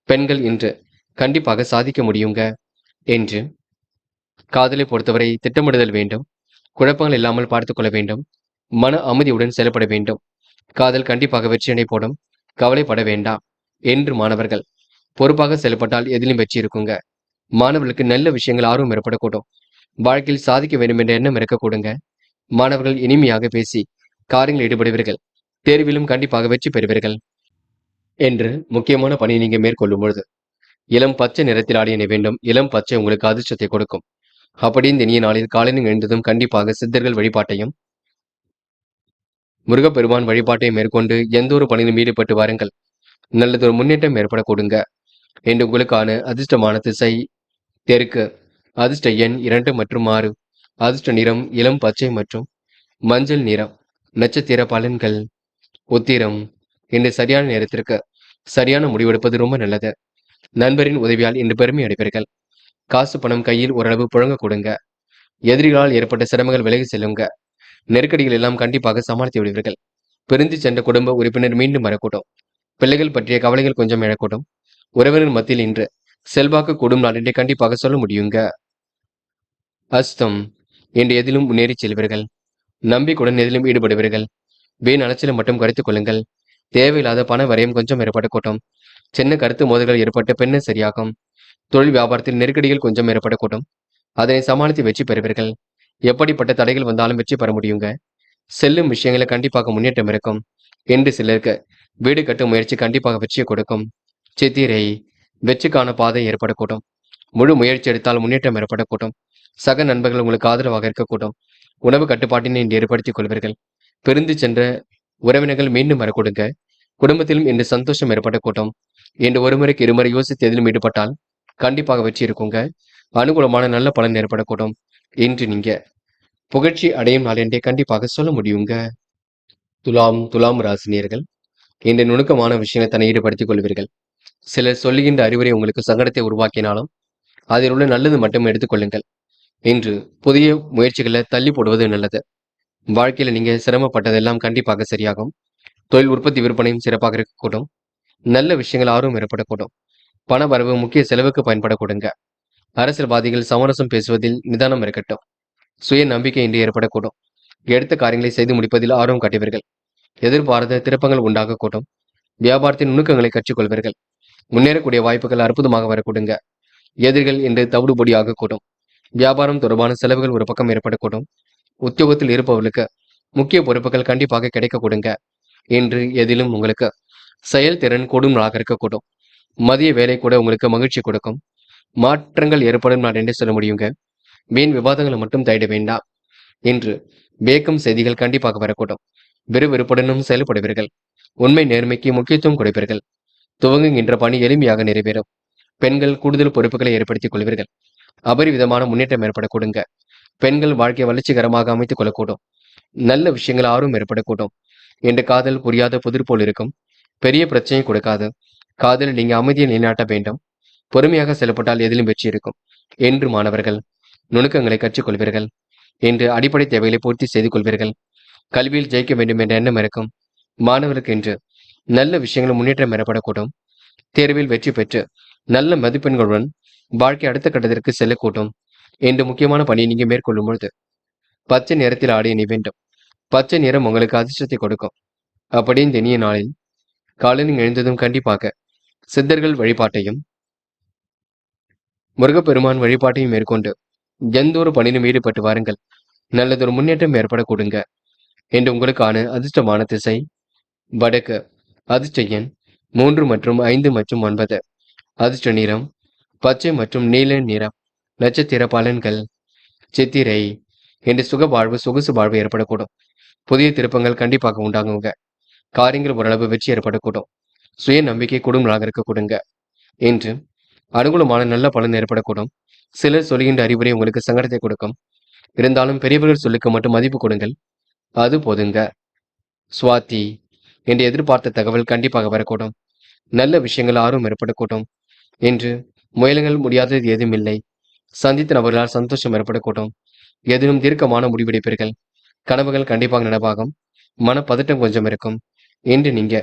பெண்கள் இன்று கண்டிப்பாக சாதிக்க முடியுங்க. என்று காதலை பொறுத்தவரை திட்டமிடுதல் வேண்டும். குழப்பங்கள் இல்லாமல் பார்த்துக் கொள்ள வேண்டும். மன அமைதியுடன் செயல்பட வேண்டும். காதல் கண்டிப்பாக வெற்றியடை போடும். கவலைப்பட வேண்டாம். என்று மாணவர்கள் பொறுப்பாக செயல்பட்டால் எதிலும் வெற்றி இருக்குங்க. மாணவர்களுக்கு நல்ல விஷயங்கள் ஆர்வம் ஏற்படக்கூடும். வாழ்க்கையில் சாதிக்க வேண்டும் என்ற எண்ணம் இருக்கக்கூடுங்க. மாணவர்கள் இனிமையாக பேசி காரியங்களில் ஈடுபடுவீர்கள். தேர்விலும் கண்டிப்பாக வெற்றி பெறுவீர்கள். என்று முக்கியமான பணியை நீங்க மேற்கொள்ளும் பொழுது இளம் பச்சை நிறத்தில் ஆடிய வேண்டும். இளம் பச்சை உங்களுக்கு அதிர்ஷ்டத்தை கொடுக்கும். அப்படி இந்த இனிய நாளில் காலையில் எழுந்ததும் கண்டிப்பாக சித்தர்கள் வழிபாட்டையும் முருகப்பெருமான் வழிபாட்டையும் மேற்கொண்டு எந்த ஒரு பணியிலும் ஈடுபட்டு வாருங்கள். நல்லதொரு முன்னேற்றம் ஏற்பட கொடுங்க. என்று உங்களுக்கான அதிர்ஷ்டமான திசை தெற்கு. அதிர்ஷ்ட எண் 2 மற்றும் 6. அதிர்ஷ்ட நிறம் இளம் பச்சை மற்றும் மஞ்சள் நிறம். நட்சத்திர பலன்கள். உத்திரம். இன்று சரியான நேரத்திற்கு சரியான முடிவெடுப்பது ரொம்ப நல்லது. நண்பரின் உதவியால் இன்று பெருமை அடைவீர்கள். காசு பணம் கையில் ஓரளவு புழங்க கொடுங்க. எதிரிகளால் ஏற்பட்ட சிரமங்கள் விலகி செல்லுங்க. நெருக்கடிகள் எல்லாம் கண்டிப்பாக சமாளித்து விடுவீர்கள். பிரிந்து சென்ற குடும்ப உறுப்பினர் மீண்டும் வரக்கூடும். பிள்ளைகள் பற்றிய கவலைகள் கொஞ்சம் எழக்கூடும். உறவினர் மத்தியில் இன்று செல்வாக்கு கூடும் நாள் என்றே கண்டிப்பாக சொல்ல முடியுங்க. அஸ்தம். இன்று எதிலும் முன்னேறி செல்வீர்கள். நம்பிக்கையுடன் எதிலும் ஈடுபடுவீர்கள். வீண் அலைச்சலை மட்டும் குறைத்துக் கொள்ளுங்கள். தேவையில்லாத பண வரையும் கொஞ்சம் ஏற்படக்கூடும். சின்ன கருத்து மோதல்கள் ஏற்பட்டு பின்ன சரியாகும். தொழில் வியாபாரத்தில் நெருக்கடிகள் கொஞ்சம் ஏற்படக்கூடும். அதனை சமாளித்து வெற்றி பெறுவீர்கள். எப்படிப்பட்ட தடைகள் வந்தாலும் வெற்றி பெற முடியுங்க. செல்லும் விஷயங்களை கண்டிப்பாக முன்னேற்றம் இருக்கும். என்று சிலருக்கு வீடு கட்டும் முயற்சி கண்டிப்பாக வெற்றியை கொடுக்கும். சித்திரை. வெற்றிக்கான பாதை ஏற்படக்கூடும். முழு முயற்சி எடுத்தால் முன்னேற்றம் ஏற்படக்கூடும். சக நண்பர்கள் உங்களுக்கு ஆதரவாக இருக்கக்கூடும். உணவு கட்டுப்பாட்டினை இன்று ஏற்படுத்திக் கொள்வீர்கள். பிரிந்து சென்ற உறவினர்கள் மீண்டும் வரக்கூடுங்க. குடும்பத்திலும் இன்று சந்தோஷம் ஏற்படக்கூடும். என்று ஒருமுறைக்கு இருமுறை யோசித்து எதிலும் ஈடுபட்டால் கண்டிப்பாக வெற்றி இருக்குங்க. அனுகூலமான நல்ல பலன் ஏற்படக்கூடும். இன்று நீங்க புகழ்ச்சி அடையும் நாள் என்றே கண்டிப்பாக சொல்ல முடியுங்க. துலாம் ராசினியர்கள். இந்த நுணுக்கமான விஷயங்களை தன்னை ஈடுபடுத்திக் கொள்வீர்கள். சிலர் சொல்லுகின்ற அறிவுரை உங்களுக்கு சங்கடத்தை உருவாக்கினாலும் அதில் உள்ள நல்லது மட்டும் எடுத்துக்கொள்ளுங்கள். இன்று புதிய முயற்சிகளை தள்ளி போடுவது நல்லது. வாழ்க்கையில நீங்க சிரமப்பட்டதெல்லாம் கண்டிப்பாக சரியாகும். தொழில் உற்பத்தி விற்பனையும் சிறப்பாக இருக்கக்கூடும். நல்ல விஷயங்கள் ஆர்வம் ஏற்படக்கூடும். பண வரவு முக்கிய செலவுக்கு பயன்பட கொடுங்க. அரசியல்வாதிகள் சமரசம் பேசுவதில் நிதானம் இருக்கட்டும். சுய நம்பிக்கை இன்றி ஏற்படக்கூடும். எடுத்த காரியங்களை செய்து முடிப்பதில் ஆர்வம் காட்டுவீர்கள். எதிர்பாராத திருப்பங்கள் உண்டாகக்கூடும். வியாபாரத்தின் நுணுக்கங்களை கற்றுக்கொள்வீர்கள். முன்னேறக்கூடிய வாய்ப்புகள் அற்புதமாக வரக்கூடுங்க. எதிரிகள் என்று தவிடுபொடி ஆகக்கூடும். வியாபாரம் தொடர்பான செலவுகள் ஒரு பக்கம் ஏற்படக்கூடும். உத்தியோகத்தில் இருப்பவர்களுக்கு முக்கிய பொறுப்புகள் கண்டிப்பாக கிடைக்க கொடுங்க. இன்று எதிலும் உங்களுக்கு செயல்திறன் கூடும் நாளாக இருக்கக்கூடும். மதிய வேலை கூட உங்களுக்கு மகிழ்ச்சி கொடுக்கும். மாற்றங்கள் ஏற்படும் நாள் என்று சொல்ல முடியுங்க. வீண் விவாதங்களை மட்டும் தேட வேண்டாம். இன்று வேக்கம் செய்திகள் கண்டிப்பாக வரக்கூடும். விறுவிறுப்புடனும் செயல்படுவீர்கள். உண்மை நேர்மைக்கு முக்கியத்துவம் கொடுப்பீர்கள். துவங்குகின்ற பணி எளிமையாக நிறைவேறும். பெண்கள் கூடுதல் பொறுப்புகளை ஏற்படுத்திக் கொள்வீர்கள். அபரிவிதமான முன்னேற்றம் ஏற்பட கொடுங்க. பெண்கள் வாழ்க்கை வளர்ச்சிகரமாக அமைத்துக் கொள்ளக்கூடும். நல்ல விஷயங்கள் ஆர்வம் ஏற்படக்கூடும். என்று காதல் புரியாத புதிர் போல் இருக்கும். பெரிய பிரச்சனை கொடுக்காது. காதலில் நீங்க அமைதியை நிலைநாட்ட வேண்டும். பொறுமையாக செயல்பட்டால் எதிலும் வெற்றி இருக்கும். என்று மாணவர்கள் நுணுக்கங்களை கற்றுக்கொள்வீர்கள். என்று அடிப்படை தேவைகளை பூர்த்தி செய்து கொள்வீர்கள். கல்வியில் ஜெயிக்க வேண்டும் என்ற எண்ணம் இருக்கும். மாணவருக்கு என்று நல்ல விஷயங்கள் முன்னேற்றம் ஏற்படக்கூடும். தேர்வில் வெற்றி பெற்று நல்ல மதிப்பெண்களுடன் வாழ்க்கை அடுத்த கட்டத்திற்கு செல்லக்கூடும். என்று முக்கியமான பணியை நீங்க மேற்கொள்ளும் பொழுது பச்சை நிறத்தில் ஆடை அணி வேண்டும். பச்சை நிறம் உங்களுக்கு அதிர்ஷ்டத்தை கொடுக்கும். அப்படி இந்த இனிய நாளில் காலையில் எழுந்ததும் கண்டிப்பாக சித்தர்கள் வழிபாட்டையும் முருகப்பெருமான் வழிபாட்டையும் மேற்கொண்டு எந்த ஒரு பணியிலும் ஈடுபட்டு வாருங்கள். நல்லதொரு முன்னேற்றம் ஏற்பட கொடுங்க. என்று உங்களுக்கான அதிர்ஷ்டமான திசை வடக்கு. அதிர்ஷ்ட எண் 3 மற்றும் 5 மற்றும் 9. அதிர்ஷ்ட நிறம் பச்சை மற்றும் நீல நிறம். நட்சத்திர பலன்கள் சித்திரை. என்று சுக வாழ்வு சொகுசு வாழ்வு ஏற்படக்கூடும். புதிய திருப்பங்கள் கண்டிப்பாக உண்டாகுங்க. காரியங்கள் ஓரளவு வெற்றி ஏற்படக்கூடும். சுய நம்பிக்கை குடும்பமாக இருக்க கொடுங்க. என்று அனுகூலமான நல்ல பலன் ஏற்படக்கூடும். சிலர் சொல்கின்ற அறிவுரை உங்களுக்கு சங்கடத்தை கொடுக்கும். இருந்தாலும் பெரியவர்கள் சொல்லுக்கு மட்டும் மதிப்பு கொடுங்கள். அது போதுங்க. சுவாதி. என்று எதிர்பார்த்த தகவல் கண்டிப்பாக வரக்கூடும். நல்ல விஷயங்கள் ஆர்வம் ஏற்படக்கூடும். என்று முயலுங்கள் முடியாதது ஏதும் இல்லை. சந்தித்த நபர்களால் சந்தோஷம் ஏற்படக்கூடும். எதிலும் தீர்க்கமான முடிவெடுப்பீர்கள். கனவுகள் கண்டிப்பாக நனவாகும். மனப்பதட்டம் கொஞ்சம் இருக்கும். என்று நீங்க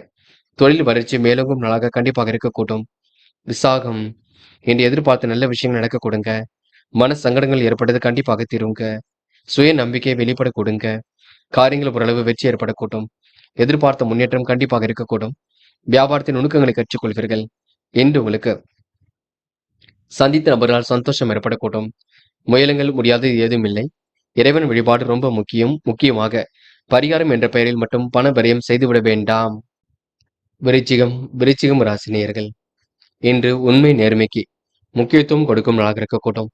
தொழில் வறட்சி மேலோங்கும் நாளாக கண்டிப்பாக இருக்கக்கூடும். விசாகம். என்று எதிர்பார்த்த நல்ல விஷயங்கள் நடக்க கொடுங்க. மன சங்கடங்கள் ஏற்பட்டது கண்டிப்பாக தீருங்க. சுய நம்பிக்கையை வெளிப்பட கொடுங்க. காரியங்கள் ஓரளவு வெற்றி ஏற்படக்கூடும். எதிர்பார்த்த முன்னேற்றம் கண்டிப்பாக இருக்கக்கூடும். வியாபாரத்தின் நுணுக்கங்களை கற்றுக்கொள்வீர்கள். என்று உங்களுக்கு சந்தித்த நபர்களால் சந்தோஷம் ஏற்படக்கூடும். முயலுங்கள் முடியாதது ஏதும் இல்லை. இறைவன் வழிபாடு ரொம்ப முக்கியம். முக்கியமாக பரிகாரம் என்ற பெயரில் மட்டும் பண விரயம் செய்துவிட வேண்டாம். விருச்சிகம் ராசினியர்கள் இன்று உண்மை நேர்மைக்கு முக்கியத்துவம் கொடுக்கும் நாளாக இருக்கக்கூடும்.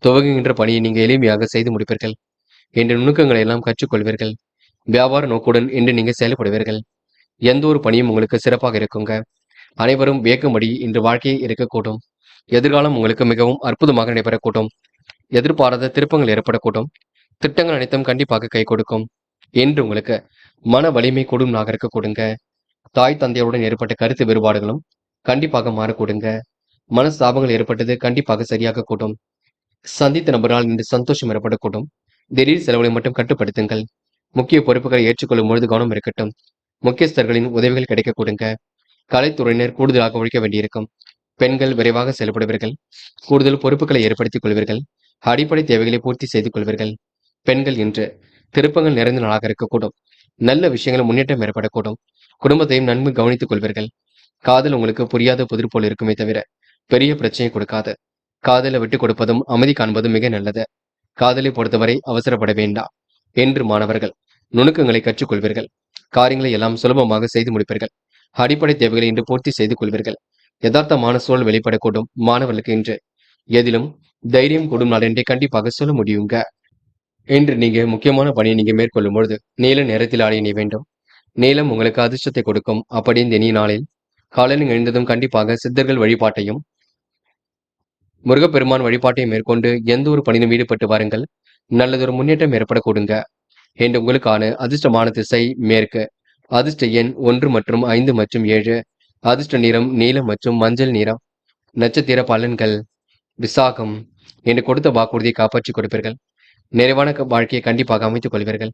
துவங்குகின்ற பணியை நீங்க எளிமையாக செய்து முடிப்பீர்கள். என்ற நுணுக்கங்களை எல்லாம் கற்றுக்கொள்வீர்கள். வியாபார நோக்குடன் இன்று நீங்க செயல்படுவீர்கள். எந்த ஒரு பணியும் உங்களுக்கு சிறப்பாக இருக்குங்க. அனைவரும் வியக்கும்படி இன்று வாழ்க்கையை இருக்கக்கூடும். எதிர்காலம் உங்களுக்கு மிகவும் அற்புதமாக நடைபெறக்கூடும். எதிர்பாராத திருப்பங்கள் ஏற்படக்கூடும். திட்டங்கள் அனைத்தும் கண்டிப்பாக கை கொடுக்கும். என்று உங்களுக்கு மன வலிமை கூடும் நாக இருக்க கொடுங்க. தாய் தந்தையுடன் ஏற்பட்ட கருத்து வேறுபாடுகளும் கண்டிப்பாக மாறக்கூடுங்க. மனஸ்தாபங்கள் ஏற்பட்டது கண்டிப்பாக சரியாக கூடும். சந்தித்த நபரால் இன்று சந்தோஷம் ஏற்படக்கூடும். திடீர் செலவுகளை மட்டும் கட்டுப்படுத்துங்கள். முக்கிய பொறுப்புகளை ஏற்றுக்கொள்ளும் பொழுது கவனம் இருக்கட்டும். முக்கியஸ்தர்களின் உதவிகள் கிடைக்க கொடுங்க. கலைத்துறையினர் கூடுதலாக உழைக்க வேண்டியிருக்கும். பெண்கள் விரைவாக செயல்படுவீர்கள். கூடுதல் பொறுப்புகளை ஏற்படுத்திக் கொள்வீர்கள். அடிப்படை தேவைகளை பூர்த்தி செய்து கொள்வீர்கள். பெண்கள் இன்று திருப்பங்கள் நிறைந்த நாளாக இருக்கக்கூடும். நல்ல விஷயங்கள் முன்னேற்றம் ஏற்படக்கூடும். குடும்பத்தையும் நன்கு கவனித்துக் கொள்வீர்கள். காதல் உங்களுக்கு புரியாத புதிர் போல் இருக்குமே தவிர பெரிய பிரச்சனை கொடுக்காது. காதலை விட்டுக் கொடுப்பதும் அமைதி காண்பதும் மிக நல்லது. காதலை பொறுத்தவரை அவசரப்பட வேண்டாம். என்று மாணவர்கள் நுணுக்கங்களை கற்றுக்கொள்வீர்கள். காரியங்களை எல்லாம் சுலபமாக செய்து முடிப்பீர்கள். அடிப்படை தேவைகளை இன்று பூர்த்தி செய்து கொள்வீர்கள். யதார்த்தமான சூழல் வெளிப்படக்கூடும். மாணவர்களுக்கு இன்று எதிலும் தைரியம் கூடும் நாள் என்றே கண்டிப்பாக சொல்ல முடியுங்க. இன்று நீங்க முக்கியமான பணியை நீங்க மேற்கொள்ளும் பொழுது நீல நிறத்தில் ஆடை அணிய வேண்டும். நீலம் உங்களுக்கு அதிர்ஷ்டத்தை கொடுக்கும். அப்படி இந்த இனிய நாளில் காலையில் எழுந்ததும் கண்டிப்பாக சித்தர்கள் வழிபாட்டையும் முருகப்பெருமான் வழிபாட்டையும் மேற்கொண்டு எந்த ஒரு பணியிலும் ஈடுபட்டு வாருங்கள். நல்லதொரு முன்னேற்றம் ஏற்பட கொடுங்க. என்று உங்களுக்கான அதிர்ஷ்டமான திசை மேற்கு. அதிர்ஷ்ட எண் 1 மற்றும் 5 மற்றும் 7. அதிர்ஷ்ட நிறம் நீலம் மற்றும் மஞ்சள் நிறம். நட்சத்திர பலன்கள் விசாகம். என்று கொடுத்த வாக்குறுதியை காப்பாற்றிக் கொடுப்பீர்கள். நிறைவான வாழ்க்கையை கண்டிப்பாக அமைத்துக் கொள்வீர்கள்.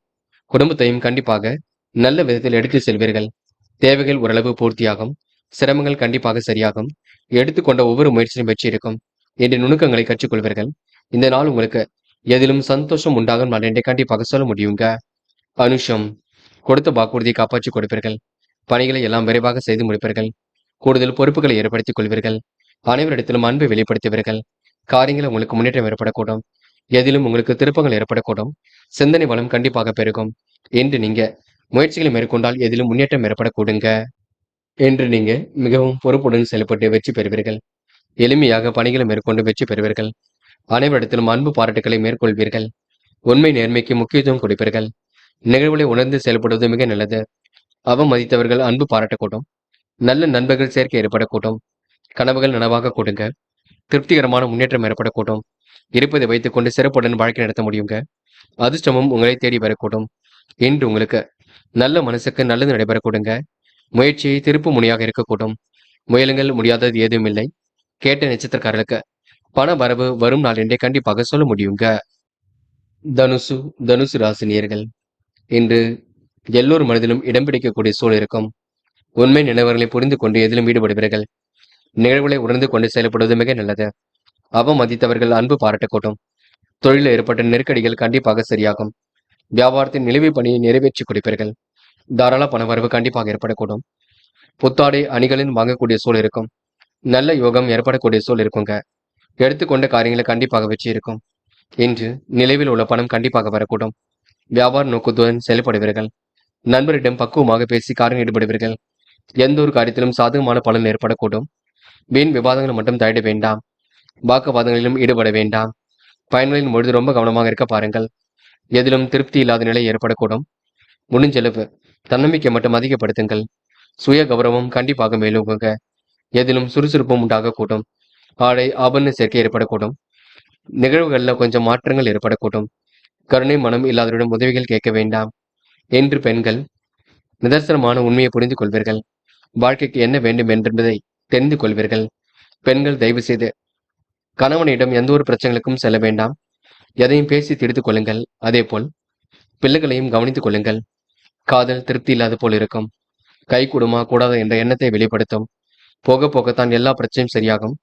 குடும்பத்தையும் கண்டிப்பாக நல்ல விதத்தில் எடுத்து செல்வீர்கள். தேவைகள் ஓரளவு பூர்த்தியாகும். சிரமங்கள் கண்டிப்பாக சரியாகும். எடுத்துக்கொண்ட ஒவ்வொரு முயற்சியும் வெற்றி இருக்கும் என்ற நுணுக்கங்களை கற்றுக்கொள்வீர்கள். இந்த நாள் உங்களுக்கு எதிலும் சந்தோஷம் உண்டாகும் நாள் என்றே கண்டிப்பாக சொல்ல முடியுங்க. அனுஷம், கொடுத்த வாக்குறுதியை காப்பாற்றிக் கொடுப்பீர்கள். பணிகளை எல்லாம் விரைவாக செய்து முடிப்பீர்கள். கூடுதல் பொறுப்புகளை ஏற்படுத்திக் கொள்வீர்கள். அனைவரிடத்திலும் அன்பை வெளிப்படுத்துவீர்கள். காரியங்கள் உங்களுக்கு முன்னேற்றம் ஏற்படக்கூடும். எதிலும் உங்களுக்கு திருப்பங்கள் ஏற்படக்கூடும். சிந்தனை வளம் கண்டிப்பாக பெருகும். என்று நீங்க முயற்சிகளை மேற்கொண்டால் எதிலும் முன்னேற்றம் ஏற்படக்கூடுங்க. என்று நீங்க மிகவும் பொறுப்புடன் செயல்பட்டு வெற்றி பெறுவீர்கள். எளிமையாக பணிகளை மேற்கொண்டு வெற்றி பெறுவீர்கள். அனைவரிடத்திலும் அன்பு பாராட்டுகளை மேற்கொள்வீர்கள். உண்மை நேர்மைக்கு முக்கியத்துவம் கொடுப்பீர்கள். நிகழ்வுகளை உணர்ந்து செயல்படுவது மிக நல்லது. அவமதித்தவர்கள் அன்பு பாராட்டக்கூடும். நல்ல நண்பர்கள் சேர்க்கை ஏற்படக்கூடும். கனவுகள் நனவாக கொடுங்க. திருப்திகரமான முன்னேற்றம் ஏற்படக்கூடும். இருப்பதை வைத்துக்கொண்டு சிறப்புடன் வாழ்க்கை நடத்த முடியுங்க. அதிர்ஷ்டமும் உங்களை தேடி வரக்கூடும். இன்று உங்களுக்கு நல்ல மனசுக்கு நல்லது நடைபெறக்கூடுங்க. முயற்சியை திருப்பு முனையாக இருக்கக்கூடும். முயலுங்கள், முடியாதது ஏதும் இல்லை. கேட்ட நட்சத்திரக்காரர்களுக்கு பண வரவு வரும் நாள் என்றே கண்டிப்பாக சொல்ல முடியுங்க. தனுசு தனுசு ராசினியர்கள், இன்று எல்லோர் மனதிலும் இடம் பிடிக்கக்கூடிய சூழல் இருக்கும். உண்மை நிலவரங்களை புரிந்து கொண்டு எதிலும் ஈடுபடுவீர்கள். நிகழ்வுகளை உணர்ந்து கொண்டு செயல்படுவது மிக நல்லது. அவமதித்தவர்கள் அன்பு பாராட்டக்கூடும். தொழிலில் ஏற்பட்ட நெருக்கடிகள் கண்டிப்பாக சரியாகும். வியாபாரத்தின் நிலுவை பணியை நிறைவேற்றி கொடுப்பீர்கள். தாராள பணவரவு கண்டிப்பாக ஏற்படக்கூடும். புத்தாடை அணிகளின் வாங்கக்கூடிய சூழல் இருக்கும். நல்ல யோகம் ஏற்படக்கூடிய சூழல் இருக்குங்க. எடுத்துக்கொண்ட காரியங்களை கண்டிப்பாக வெற்றி இருக்கும். இன்று நிலைவில் உள்ள பணம் கண்டிப்பாக வரக்கூடும். வியாபார நோக்கத்துடன் செயல்படுவீர்கள். நண்பரிடம் பக்குவமாக பேசி காரியம் ஈடுபடுவீர்கள். எந்த ஒரு காரியத்திலும் சாதகமான பலன் ஏற்படக்கூடும். வீண் விவாதங்கள் மட்டும் தலையிட வேண்டாம். வாக்குவாதங்களிலும் ஈடுபட வேண்டாம். பயன்களின் பொழுது ரொம்ப கவனமாக இருக்க பாருங்கள். எதிலும் திருப்தி இல்லாத நிலை ஏற்படக்கூடும். முடிஞ்சளவு தன்னம்பிக்கை மட்டும் அதிகப்படுத்துங்கள். சுய கௌரவம் கண்டிப்பாக மேலோங்குங்க. எதிலும் சுறுசுறுப்பும் உண்டாகக்கூடும். ஆடை ஆபரண சேர்க்கை ஏற்படக்கூடும். நிகழ்வுகளில் கொஞ்சம் மாற்றங்கள் ஏற்படக்கூடும். கருணை மனம் இல்லாதவரிடம் உதவிகள் கேட்க வேண்டாம். என்று பெண்கள் நிதர்சனமான உண்மையை புரிந்து கொள்வீர்கள். வாழ்க்கைக்கு என்ன வேண்டும் என்பதை தெரிந்து கொள்வீர்கள். பெண்கள் தயவு செய்து கணவனிடம் எந்த ஒரு பிரச்சனைகளுக்கும் செல்ல வேண்டாம். எதையும் பேசி தீர்த்து கொள்ளுங்கள். அதே போல் பிள்ளைகளையும் கவனித்துக் கொள்ளுங்கள். காதல் திருப்தி இல்லாத போல் இருக்கும். கை கூடுமா கூடாத என்ற எண்ணத்தை வெளிப்படுத்தும். போக போகத்தான் எல்லா பிரச்சனையும் சரியாகும்.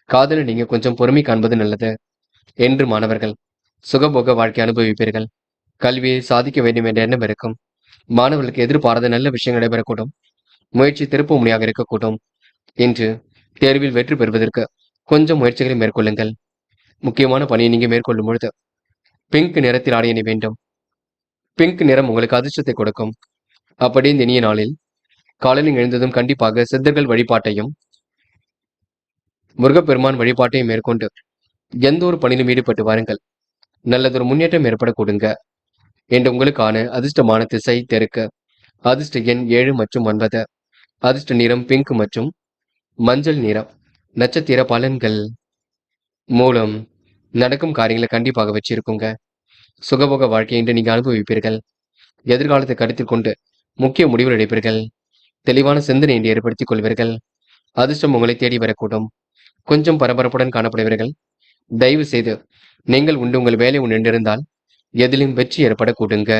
காதலில் நீங்க கொஞ்சம் பொறுமை காண்பது நல்லது. என்று மாணவர்கள் சுகபோக வாழ்க்கை அனுபவிப்பீர்கள். கல்வியை சாதிக்க வேண்டும் என்ற எண்ணம் இருக்கும். மாணவர்களுக்கு எதிர்பாராத நல்ல விஷயங்கள் நடைபெறக்கூடும். முயற்சி திருப்பு முனையாக இருக்கக்கூடும். இன்று தேர்வில் வெற்றி பெறுவதற்கு கொஞ்சம் முயற்சிகளை மேற்கொள்ளுங்கள். முக்கியமான பணியை நீங்க மேற்கொள்ளும் பொழுது பிங்க் நிறத்தில் ஆடை அணி வேண்டும். பிங்க் நிறம் உங்களுக்கு அதிர்ஷ்டத்தை கொடுக்கும். அப்படி இந்த இனிய நாளில் காலையில் எழுந்ததும் கண்டிப்பாக சித்தர்கள் வழிபாட்டையும் முருகப்பெருமான் வழிபாட்டையும் மேற்கொண்டு எந்த ஒரு பணியிலும் ஈடுபட்டு வாருங்கள். நல்லதொரு முன்னேற்றம் ஏற்படக்கூடுங்க. என்று உங்களுக்கான அதிர்ஷ்டமான திசை தெற்கு. அதிர்ஷ்ட எண் 7 மற்றும் 9. அதிர்ஷ்ட நிறம் பிங்க் மற்றும் மஞ்சள் நிறம். நட்சத்திர பலன்கள். மூலம் நடக்கும் காரியங்களை கண்டிப்பாக வச்சிருக்குங்க. சுகபோக வாழ்க்கையை இன்று நீங்க அனுபவிப்பீர்கள். எதிர்காலத்தை கருத்தில் கொண்டு முக்கிய முடிவுகள் எடுப்பீர்கள். தெளிவான சிந்தனை இன்று ஏற்படுத்திக் கொள்வீர்கள். அதிர்ஷ்டம் உங்களை தேடி வரக்கூடும். கொஞ்சம் பரபரப்புடன் காணப்படுவீர்கள். தயவு செய்து நீங்கள் உண்டு உங்கள் வேலை நின்றிருந்தால் எதிலும் வெற்றி ஏற்படக்கூடுங்க.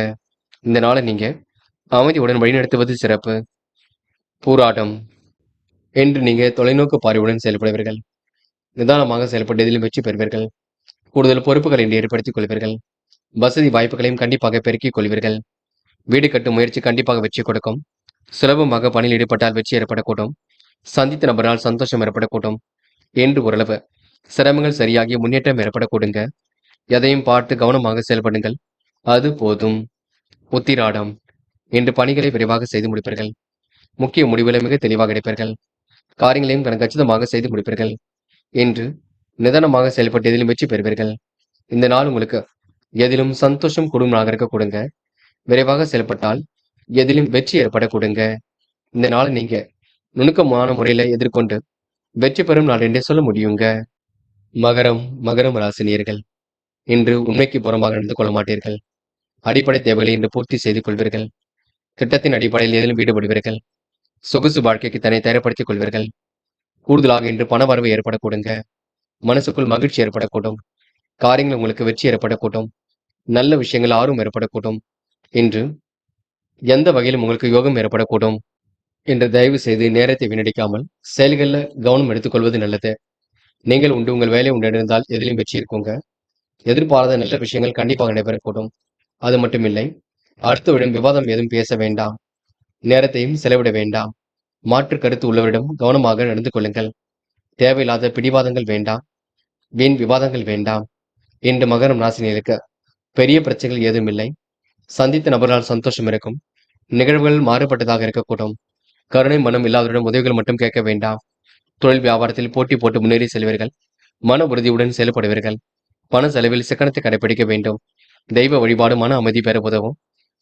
இந்த நாளை நீங்க அமைதியுடன் வழிநடத்துவது சிறப்பு. பூராடம், என்று நீங்க தொலைநோக்கு பார்வையுடன் செயல்படுவீர்கள். நிதானமாக செயல்பட்டு எதிலும் வெற்றி பெறுவீர்கள். கூடுதல் பொறுப்புகள் இன்று ஏற்படுத்திக் கொள்வீர்கள். வசதி வாய்ப்புகளையும் கண்டிப்பாக பெருக்கிக் கொள்வீர்கள். வீடு கட்டும் முயற்சி கண்டிப்பாக வெற்றி கொடுக்கும். சுலபமாக பணியில் ஈடுபட்டால் வெற்றி ஏற்படக்கூடும். சந்தித்த நபரால் சந்தோஷம் ஏற்படக்கூடும். என்று ஓரளவு சிரமங்கள் சரியாகி முன்னேற்றம் ஏற்படக்கூடுங்க. எதையும் பார்த்து கவனமாக செயல்படுங்கள். அது போதும். உத்திராடம், இன்று பணிகளை விரைவாக செய்து முடிப்பீர்கள். முக்கிய முடிவுகளை மிக தெளிவாக எடுப்பீர்கள். காரியங்களையும் கச்சிதமாக செய்து முடிப்பீர்கள். இன்று நிதானமாக செயல்பட்டு எதிலும் வெற்றி பெறுவீர்கள். இந்த நாள் உங்களுக்கு எதிலும் சந்தோஷம் கூடும் நாளாக இருக்க கொடுங்க. விரைவாக செயல்பட்டால் எதிலும் வெற்றி ஏற்பட கொடுங்க. இந்த நாளை நீங்க நுணுக்கமான முறையில எதிர்கொண்டு வெற்றி பெறும் நாள் என்றே சொல்ல முடியுங்க. மகரம் ராசினியர்கள், இன்று உண்மைக்கு புறம்பாக நடந்து கொள்ள மாட்டீர்கள். அடிப்படை தேவைகளை இன்று பூர்த்தி செய்து கொள்வீர்கள். திட்டத்தின் அடிப்படையில் எதிலும் ஈடுபடுவீர்கள். சொகுசு வாழ்க்கைக்கு தன்னை தயார்படுத்திக் கொள்வீர்கள். கூடுதலாக இன்று பண வரவு ஏற்படக்கூடுங்க. மனசுக்குள் மகிழ்ச்சி ஏற்படக்கூடும். காரியங்கள் உங்களுக்கு வெற்றி ஏற்படக்கூடும். நல்ல விஷயங்கள் ஆர்வம் ஏற்படக்கூடும். இன்று எந்த வகையிலும் உங்களுக்கு யோகம் ஏற்படக்கூடும். என்று தயவு செய்து நேரத்தை வீணடிக்காமல் செயல்களில் கவனம் எடுத்துக்கொள்வது நல்லது. நீங்கள் உண்டு உங்கள் வேலை உண்டு இருந்தால் எதிலும் வெற்றி இருக்குங்க. எதிர்பாராத நல்ல விஷயங்கள் கண்டிப்பாக நடைபெறக்கூடும். அது மட்டுமில்லை, அடுத்தவரிடம் விவாதம் ஏதும் பேச வேண்டாம். நேரத்தையும் செலவிட வேண்டாம். மாற்று கருத்து உள்ளவரிடம் கவனமாக நடந்து கொள்ளுங்கள். தேவையில்லாத பிடிவாதங்கள் வேண்டாம். வீண் விவாதங்கள் வேண்டாம். இன்று மகரம் ராசினியருக்கு பெரிய பிரச்சனைகள் ஏதும் இல்லை. சந்தித்த நபர்களால் சந்தோஷம் இருக்கும். நிகழ்வுகள் மாறுபட்டதாக இருக்கக்கூடும். கருணை மனம் இல்லாதவரிடம் உதவிகள் மட்டும் கேட்க வேண்டாம். தொழில் வியாபாரத்தில் போட்டி போட்டு முன்னேறி செல்வீர்கள். மன உறுதியுடன் செயல்படுவீர்கள். பண செலவில் சிக்கனத்தை கடைபிடிக்க வேண்டும். தெய்வ வழிபாடு மன அமைதி பெற உதவும்.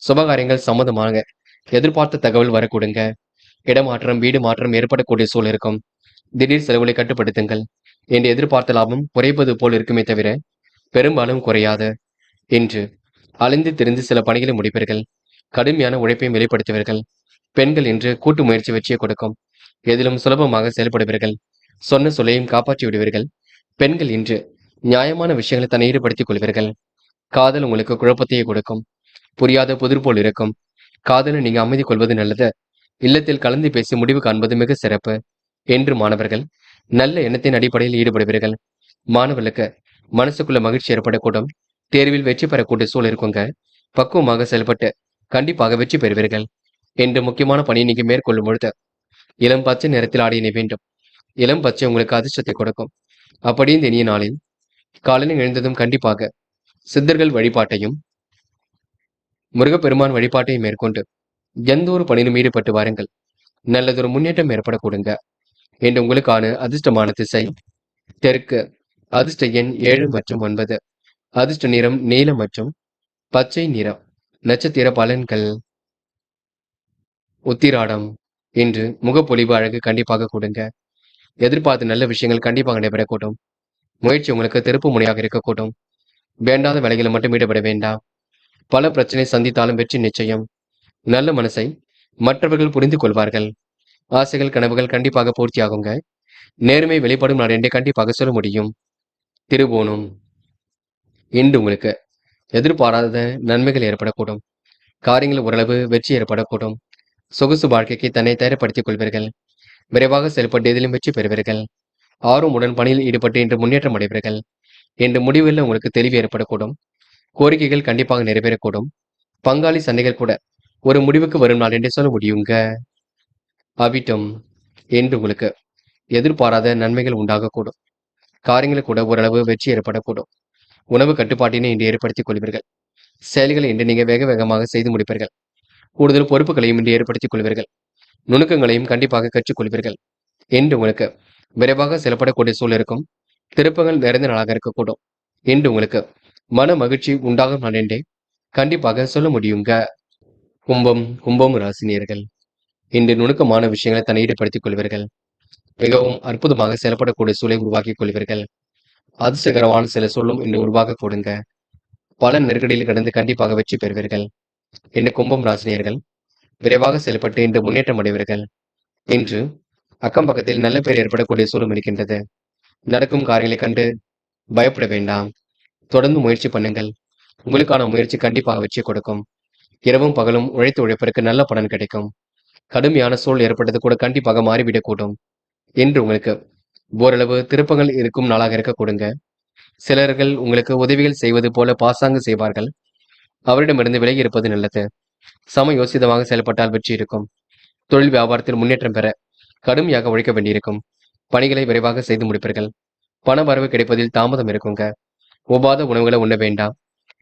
சுபகாரியங்கள் சம்மந்தமாக எதிர்பார்த்த தகவல் வரக்கூடுங்க. இடமாற்றம் வீடு மாற்றம் ஏற்படக்கூடிய சூழல் இருக்கும். திடீர் செலவுகளை கட்டுப்படுத்துங்கள். என்று எதிர்பார்த்த லாபம் குறைப்பது போல் இருக்குமே தவிர பெரும்பாலும் குறையாது. இன்று அலைந்து திரிந்து சில பணிகளை முடிப்பீர்கள். கடுமையான உழைப்பையும் வெளிப்படுத்துவீர்கள். பெண்கள் இன்று கூட்டு முயற்சி வெற்றியை கொடுக்கும். எதிலும் சுலபமாக செயல்படுவீர்கள். சொன்ன சொல்லையும் காப்பாற்றி விடுவீர்கள். பெண்கள் இன்று நியாயமான விஷயங்களை தன்னை ஈடுபடுத்திக் கொள்வீர்கள். காதல் உங்களுக்கு குழப்பத்தையே கொடுக்கும். புரியாத புதிர் போல் இருக்கும். காதலை நீங்க அமைதி கொள்வது நல்லது. இல்லத்தில் கலந்து பேசி முடிவு காண்பது மிக சிறப்பு. என்று மாணவர்கள் நல்ல எண்ணத்தின் அடிப்படையில் ஈடுபடுவீர்கள். மாணவர்களுக்கு மனசுக்குள்ள மகிழ்ச்சி ஏற்படக்கூடும். தேர்வில் வெற்றி பெறக்கூடிய சூழல் இருக்குங்க. பக்குவமாக செயல்பட்டு கண்டிப்பாக வெற்றி பெறுவீர்கள். என்று முக்கியமான பணியை நீங்க மேற்கொள்ளும் பொழுது இளம் பச்சை நிறத்தில் ஆடியினை வேண்டும். இளம் பச்சை உங்களுக்கு அதிர்ஷ்டத்தை கொடுக்கும். அப்படி இந்த இனிய நாளில் காலையில் எழுந்ததும் கண்டிப்பாக சித்தர்கள் வழிபாட்டையும் முருகப்பெருமான் வழிபாட்டையும் மேற்கொண்டு எந்த ஒரு பணியிலும் ஈடுபட்டு வாருங்கள். நல்லதொரு முன்னேற்றம் ஏற்படக்கூடுங்க. என்று உங்களுக்கான அதிர்ஷ்டமான திசை தெற்கு. அதிர்ஷ்ட எண் 7 மற்றும் 9. அதிர்ஷ்ட நிறம் நீலம் மற்றும் பச்சை நிறம். நட்சத்திர பலன்கள். உத்திராடம். இன்று முகப்பொலிவு அழகு கண்டிப்பாக கொடுங்க. எதிர்பார்த்த நல்ல விஷயங்கள் கண்டிப்பாக நடைபெறக்கூடும். முயற்சி உங்களுக்கு திருப்பு முனையாக இருக்கக்கூடும். வேண்டாத வேலைகளை மட்டும் ஈடுபட வேண்டாம். பல பிரச்சனை சந்தித்தாலும் வெற்றி நிச்சயம். நல்ல மனசை மற்றவர்கள் புரிந்து கொள்வார்கள். ஆசைகள் கனவுகள் கண்டிப்பாக பூர்த்தியாகுங்க. நேர்மை வெளிப்படும் நாள் என்றே கண்டிப்பாக சொல்ல முடியும். திருவோணம். இன்று உங்களுக்கு எதிர்பாராத நன்மைகள் ஏற்படக்கூடும். காரியங்கள் ஓரளவு வெற்றி ஏற்படக்கூடும். சொகுசு வாழ்க்கைக்கு தன்னை தயார்படுத்திக் கொள்வீர்கள். விரைவாக செயல்பட்டு எதிலும் வெற்றி பெறுவீர்கள். ஆர்வமுடன் பணியில் ஈடுபட்டு இன்று முன்னேற்றம் அடைவீர்கள். இன்று முடிவில் உங்களுக்கு தெளிவு ஏற்படக்கூடும். கோரிக்கைகள் கண்டிப்பாக நிறைவேறக்கூடும். பங்காளி சண்டைகள் கூட ஒரு முடிவுக்கு வரும் நாள் என்றே சொல்ல முடியுங்க. அவிட்டம். என்று உங்களுக்கு எதிர்பாராத நன்மைகள் உண்டாகக்கூடும். காரியங்கள் கூட ஓரளவு வெற்றி ஏற்படக்கூடும். உணவு கட்டுப்பாட்டினை இன்று ஏற்படுத்திக் கொள்வீர்கள். செயல்களை இன்று நீங்க வேக வேகமாக செய்து முடிப்பீர்கள். கூடுதல் பொறுப்புகளையும் இன்று ஏற்படுத்திக் கொள்வீர்கள். நுணுக்கங்களையும் கண்டிப்பாக கற்றுக்கொள்வீர்கள். என்று உங்களுக்கு விரைவாக செயல்படக்கூடிய சூழல் இருக்கும். திருப்பங்கள் நிறைந்த நாளாக இருக்கக்கூடும். என்று உங்களுக்கு மன மகிழ்ச்சி உண்டாகும் நாள் என்றே கண்டிப்பாக சொல்ல முடியுங்க. கும்பம் ராசினியர்கள். இன்று நுணுக்கமான விஷயங்களை தன்னை ஈடுபடுத்திக் கொள்வீர்கள். மிகவும் அற்புதமாக செயல்படக்கூடிய சூழலை உருவாக்கிக் கொள்வீர்கள். அதிர்ஷ்டகரமான சில சொல்லும் இன்று உருவாக கொடுங்க. பல நெருக்கடியில் கடந்து கண்டிப்பாக வெற்றி பெறுவீர்கள். என்று கும்பம் ராசினியர்கள் விரைவாக செயல்பட்டு இன்று முன்னேற்றம் அடைவீர்கள். இன்று அக்கம் பக்கத்தில் நல்ல பேர் ஏற்படக்கூடிய சூழல் இருக்கின்றது. நடக்கும் காரியங்களை கண்டு பயப்பட வேண்டாம். தொடர்ந்து முயற்சி பண்ணுங்கள். உங்களுக்கான முயற்சி கண்டிப்பாக வெற்றி கொடுக்கும். இரவும் பகலும் உழைத்து உழைப்பதற்கு நல்ல பலன் கிடைக்கும். கடுமையான சூழல் ஏற்பட்டது கூட கண்டிப்பாக மாறிவிடக்கூடும். என்று உங்களுக்கு ஓரளவு திருப்பங்கள் இருக்கும் நாளாக இருக்க கொடுங்க. சிலர்கள் உங்களுக்கு உதவிகள் செய்வது போல பாசாங்கு செய்வார்கள். அவரிடமிருந்து விலகி இருப்பது நல்லது. சமயோசிதமாக செயல்பட்டால் வெற்றி இருக்கும். தொழில் வியாபாரத்தில் முன்னேற்றம் பெற கடுமையாக உழைக்க வேண்டியிருக்கும். பணிகளை விரைவாக செய்து முடிப்பீர்கள். பண வரவு கிடைப்பதில் தாமதம் இருக்குங்க. ஒவ்வாத உணவுகளை உண்ண வேண்டாம்.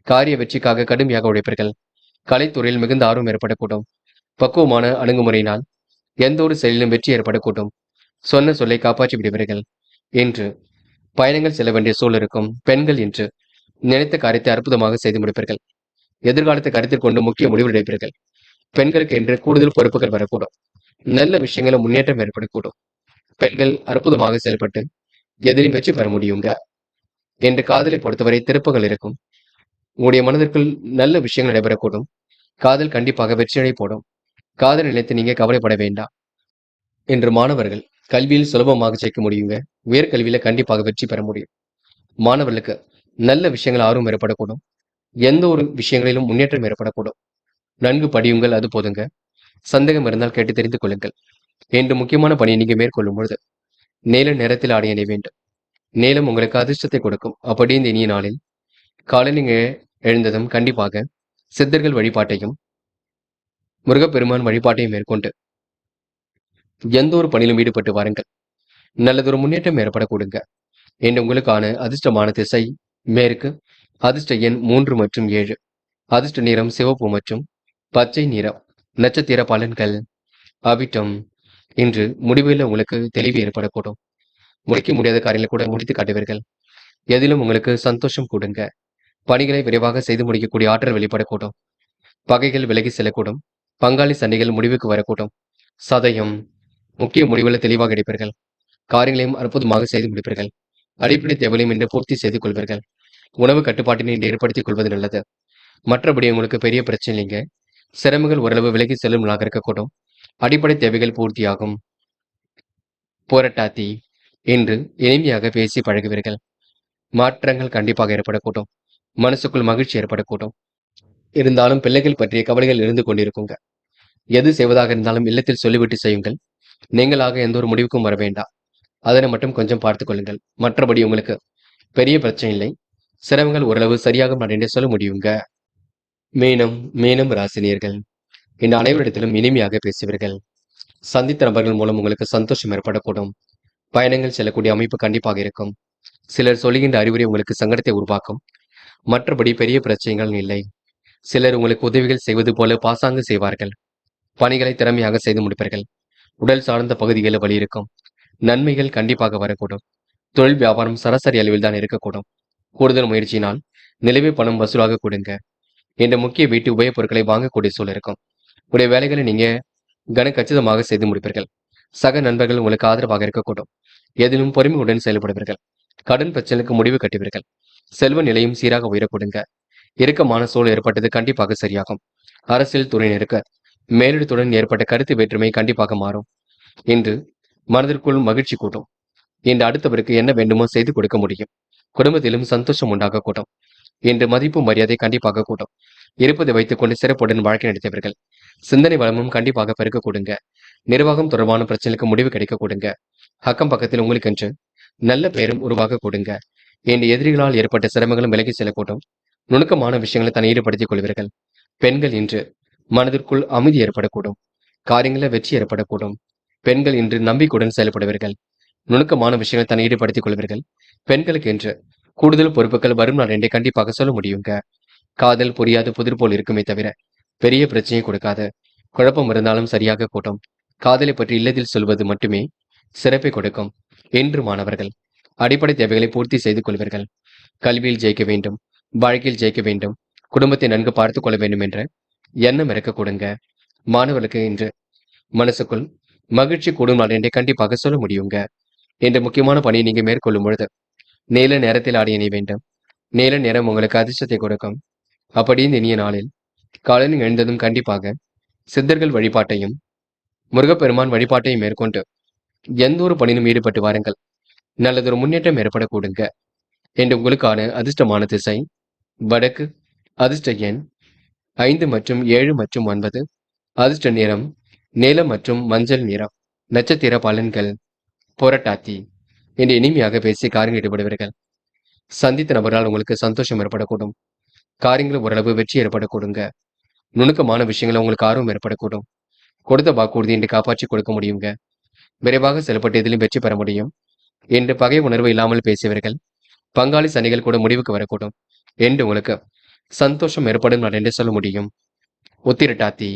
காரிய வெற்றிக்காக கடுமையாக உழைப்பீர்கள். கலைத்துறையில் மிகுந்த ஆர்வம் ஏற்படக்கூடும். பக்குவமான அணுகுமுறையினால் எந்த ஒரு செயலிலும் வெற்றி ஏற்படக்கூடும். சொன்ன சொல்லை காப்பாற்றி விடுவீர்கள். என்று பயணங்கள் செல்ல வேண்டிய சூழல் இருக்கும். பெண்கள் என்று நினைத்த காரியத்தை அற்புதமாக செய்து முடிப்பீர்கள். எதிர்காலத்தை கருத்தில் கொண்டு முக்கிய முடிவு எடுப்பீர்கள். பெண்களுக்கு என்று கூடுதல் பொறுப்புகள் வரக்கூடும். நல்ல விஷயங்களும் முன்னேற்றம் ஏற்படக்கூடும். பெண்கள் அற்புதமாக செயல்பட்டு எதிலும் வெற்றி பெற முடியுங்க. என்று காதலை பொறுத்தவரை திருப்பங்கள் இருக்கும். உங்களுடைய மனதிற்குள் நல்ல விஷயங்கள் நடைபெறக்கூடும். காதல் கண்டிப்பாக வெற்றியடை போடும். காதல் நிலைத்து நீங்க கவலைப்பட வேண்டாம். என்று மாணவர்கள் கல்வியில் சுலபமாக ஜெயிக்க முடியுங்க. உயர்கல்வியில கண்டிப்பாக வெற்றி பெற முடியும். மாணவர்களுக்கு நல்ல விஷயங்கள் ஆர்வம் ஏற்படக்கூடும். எந்த ஒரு விஷயங்களிலும் முன்னேற்றம் ஏற்படக்கூடும். நன்கு படியுங்கள், அது போதுங்க. சந்தேகம் இருந்தால் கேட்டு தெரிந்து கொள்ளுங்கள். என்று முக்கியமான பணியை நீங்க மேற்கொள்ளும் பொழுது நீல நிறத்தில் ஆடை அணிய வேண்டும். நீலம் உங்களுக்கு அதிர்ஷ்டத்தை கொடுக்கும். அப்படி இந்த இனிய நாளில் காலை நீங்க எழுந்ததும் கண்டிப்பாக சித்தர்கள் வழிபாட்டையும் முருகப்பெருமான் வழிபாட்டையும் மேற்கொண்டு எந்த ஒரு பணியிலும் ஈடுபட்டு வாருங்கள். நல்லதொரு முன்னேற்றம் ஏற்பட கொடுங்க. என்று உங்களுக்கான அதிர்ஷ்டமான திசை மேற்கு. அதிர்ஷ்ட எண் 3 மற்றும் 7. அதிர்ஷ்ட நிறம் சிவப்பு மற்றும் பச்சை நிறம். நட்சத்திர பலன்கள் அவிட்டம். இன்று முடிவில் உங்களுக்கு தெளிவு ஏற்படக்கூடும். முடிக்க முடியாத காரியங்களை கூட முடித்து காட்டுவீர்கள். எதிலும் உங்களுக்கு சந்தோஷம் கொடுங்க. பணிகளை விரைவாக செய்து முடிக்கக்கூடிய ஆற்றல் வெளிப்படக்கூடும். பகைகள் விலகி செல்லக்கூடும். பங்காளி சண்டைகள் முடிவுக்கு வரக்கூடும். சதயம் முக்கிய முடிவுகளை தெளிவாக எடுப்பீர்கள். காரியங்களையும் அற்புதமாக செய்து முடிப்பீர்கள். அடிப்படை தேவைகளையும் இன்று பூர்த்தி செய்து கொள்வீர்கள். உணவு கட்டுப்பாட்டினை இன்று ஏற்படுத்திக் கொள்வது நல்லது. மற்றபடி உங்களுக்கு பெரிய பிரச்சனை இல்லைங்க. சிரமங்கள் ஓரளவு விலகி செல்லும் நாளாக இருக்கக்கூடும். அடிப்படை தேவைகள் பூர்த்தியாகும். போராட்டாத்தி இன்று இனிமையாக பேசி பழகுவீர்கள். மாற்றங்கள் கண்டிப்பாக ஏற்படக்கூடும். மனசுக்குள் மகிழ்ச்சி ஏற்படக்கூடும். இருந்தாலும் பிள்ளைகள் பற்றிய கவலைகள் இருந்து கொண்டிருக்குங்க. எது செய்வதாக இருந்தாலும் இல்லத்தில் சொல்லிவிட்டு செய்யுங்கள். நீங்களாக எந்த ஒரு முடிவுக்கும் வர வேண்டாம். அதனை மட்டும் கொஞ்சம் பார்த்துக் கொள்ளுங்கள். மற்றபடி உங்களுக்கு பெரிய பிரச்சனை இல்லை. சிரமங்கள் ஓரளவு சரியாக நடந்தே சொல்ல முடியுங்க. மீனம் ராசினியர்கள் இந்த அனைவரிடத்திலும் இனிமையாக பேசுவீர்கள். சந்தித்த நபர்கள் மூலம் உங்களுக்கு சந்தோஷம் ஏற்படக்கூடும். பயணங்கள் செல்லக்கூடிய அமைப்பு கண்டிப்பாக இருக்கும். சிலர் சொல்லுகின்ற அறிவுரை உங்களுக்கு சங்கடத்தை உருவாக்கும். மற்றபடி பெரிய பிரச்சனைகள் இல்லை. சிலர் உங்களுக்கு உதவிகள் செய்வது போல பாசாங்கு செய்வார்கள். பணிகளை திறமையாக செய்து முடிப்பீர்கள். உடல் சார்ந்த பகுதிகளில் வலி இருக்கும். நன்மைகள் கண்டிப்பாக வரக்கூடும். தொழில் வியாபாரம் சராசரி அளவில் தான் இருக்கக்கூடும். கூடுதல் முயற்சியினால் நிலவே பணம் வசூலாக கொடுங்க. என்ற முக்கிய வீட்டு உபயோகப் பொருட்களை வாங்கக்கூடிய சூழல் இருக்கும். உடைய வேலைகளை நீங்க கனக்கச்சிதமாக செய்து முடிப்பீர்கள். சக நண்பர்கள் உங்களுக்கு ஆதரவாக இருக்கக்கூடும். எதிலும் பொறுமையுடன் செயல்படுவீர்கள். கடன் பிரச்சனைக்கு முடிவு கட்டுவீர்கள். செல்வ நிலையும் சீராக உயரக்கூடுங்க. இறுக்கமான சூழல் ஏற்பட்டது கண்டிப்பாக சரியாகும். அரசியல் துறையினருக்கு மேலிடத்துடன் ஏற்பட்ட கருத்து வேற்றுமை கண்டிப்பாக மாறும். இன்று மனதிற்குள் மகிழ்ச்சி கூட்டும். இன்று அடுத்தவருக்கு என்ன வேண்டுமோ செய்து கொடுக்க முடியும். குடும்பத்திலும் சந்தோஷம் உண்டாக கூட்டும். இன்று மதிப்பு மரியாதை கண்டிப்பாக கூட்டும். இருப்பதை வைத்துக் கொண்டு சிறப்புடன் வாழ்க்கை நடத்தியவர்கள். சிந்தனை வளமும் கண்டிப்பாக பெருக்க கொடுங்க. நிர்வாகம் தொடர்பான பிரச்சனைக்கு முடிவு கிடைக்க கொடுங்க. அக்கம் பக்கத்தில் உங்களுக்கென்று நல்ல பெயரும் உருவாக கொடுங்க. இன்று எதிரிகளால் ஏற்பட்ட சிரமங்களும் விலகி செல்லக்கூடும். நுணுக்கமான விஷயங்களை தன்னை ஈடுபடுத்திக் கொள்வீர்கள். பெண்கள் இன்று மனதிற்குள் அமைதி ஏற்படக்கூடும். காரியங்களில் வெற்றி ஏற்படக்கூடும். பெண்கள் இன்று நம்பிக்கையுடன் செயல்படுவீர்கள். நுணுக்கமான விஷயங்களை தன்னை ஈடுபடுத்திக் கொள்வீர்கள். பெண்களுக்கு என்று கூடுதல் பொறுப்புகள் வரும் நாள் என்றே கண்டிப்பாக சொல்ல முடியுங்க. காதல் புரியாத புதிர் போல் இருக்குமே தவிர பெரிய பிரச்சனையை கொடுக்காது. குழப்பம் இருந்தாலும் சரியாக கூட்டும். காதலை பற்றி இல்லத்தில் சொல்வது மட்டுமே சிறப்பை கொடுக்கும். என்று மாணவர்கள் அடிப்படை தேவைகளை பூர்த்தி செய்து கொள்வீர்கள். கல்வியில் ஜெயிக்க வேண்டும். வாழ்க்கையில் ஜெயிக்க வேண்டும். குடும்பத்தை நன்கு பார்த்துக் கொள்ள வேண்டும் என்ற எண்ணம் இருக்க கொடுங்க. மாணவர்களுக்கு இன்று மனசுக்குள் மகிழ்ச்சி கூடும் நாள் என்றே கண்டிப்பாக சொல்ல முடியுங்க. என்ற முக்கியமான பணியை நீங்க மேற்கொள்ளும் பொழுது நீல நேரத்தில் ஆடி அணிய வேண்டும். நீல நேரம் உங்களுக்கு அதிர்ஷ்டத்தை கொடுக்கும். அப்படி இந்த இனிய நாளில் காலையில் எழுந்ததும் கண்டிப்பாக சித்தர்கள் வழிபாட்டையும் முருகப்பெருமான் வழிபாட்டையும் மேற்கொண்டு எந்த ஒரு பணியிலும் ஈடுபட்டு வாருங்கள். நல்லதொரு முன்னேற்றம் ஏற்பட கூடுங்க. என்று உங்களுக்கான அதிர்ஷ்டமான திசை வடக்கு. அதிர்ஷ்ட எண் 5 மற்றும் 7 மற்றும் 9. அதிர்ஷ்ட நிறம் நீலம் மற்றும் மஞ்சள் நிறம். நட்சத்திர பலன்கள் புரட்டாத்தி. என்று இனிமையாக பேசி காரியங்கள் ஈடுபடுவீர்கள். சந்தித்த நபரால் உங்களுக்கு சந்தோஷம் ஏற்படக்கூடும். காரியங்கள் ஓரளவு வெற்றி ஏற்படக்கூடுங்க. நுணுக்கமான விஷயங்கள் உங்களுக்கு ஆர்வம் ஏற்படக்கூடும். கொடுத்த வாக்குறுதி என்று காப்பாற்றி கொடுக்க முடியுங்க. விரைவாக செயல்பட்டு இதிலும் வெற்றி பெற முடியும். என்று பகை உணர்வு இல்லாமல் பேசியவர்கள். பங்காளி சண்டைகள் கூட முடிவுக்கு வரக்கூடும். என்று உங்களுக்கு சந்தோஷம் ஏற்படும் நாள் என்று சொல்ல முடியும். உத்திரட்டாத்தி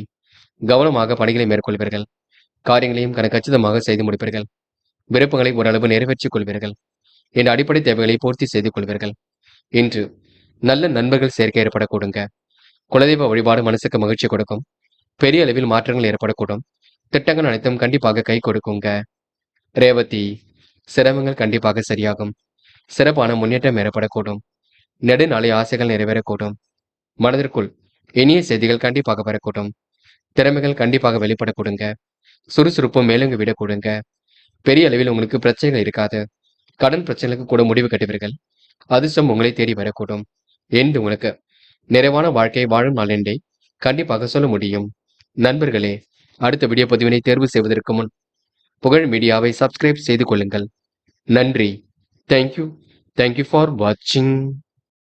கவனமாக பணிகளை மேற்கொள்வீர்கள். காரியங்களையும் கச்சிதமாக செய்து முடிப்பீர்கள். விருப்பங்களை ஓரளவு நிறைவேற்றிக் கொள்வீர்கள். என்ற அடிப்படை தேவைகளை பூர்த்தி செய்து கொள்வீர்கள். இன்று நல்ல நண்பர்கள் சேர்க்கை ஏற்படக்கூடுங்க. குலதெய்வ வழிபாடு மனசுக்கு மகிழ்ச்சி கொடுக்கும். பெரிய அளவில் மாற்றங்கள் ஏற்படக்கூடும். திட்டங்கள் அனைத்தும் கண்டிப்பாக கை கொடுக்குங்க. ரேவதி சிரமங்கள் கண்டிப்பாக சரியாகும். சிறப்பான முன்னேற்றம் ஏற்படக்கூடும். நெடுநாளை ஆசைகள் நிறைவேறக்கூடும். மனதிற்குள் இனிய செய்திகள் கண்டிப்பாக வரக்கூடும். திறமைகள் கண்டிப்பாக வெளிப்படக்கூடுங்க. சுறுசுறுப்பு மேலங்கு விடக்கூடுங்க. பெரிய அளவில் உங்களுக்கு பிரச்சனைகள் இருக்காது. கடன் பிரச்சனைகளுக்கு கூட முடிவு கட்டுவீர்கள். அதிர்ஷ்டம் உங்களை தேடி வரக்கூடும். என்று உங்களுக்கு நிறைவான வாழ்க்கை வாழும் நாள் என்றே கண்டிப்பாக சொல்ல முடியும். நண்பர்களே, அடுத்த வீடியோ பதிவினை தேர்வு செய்வதற்கு முன் புகழ் மீடியாவை சப்ஸ்கிரைப் செய்து கொள்ளுங்கள். நன்றி. தேங்க்யூ. தேங்க்யூ ஃபார் வாட்சிங்.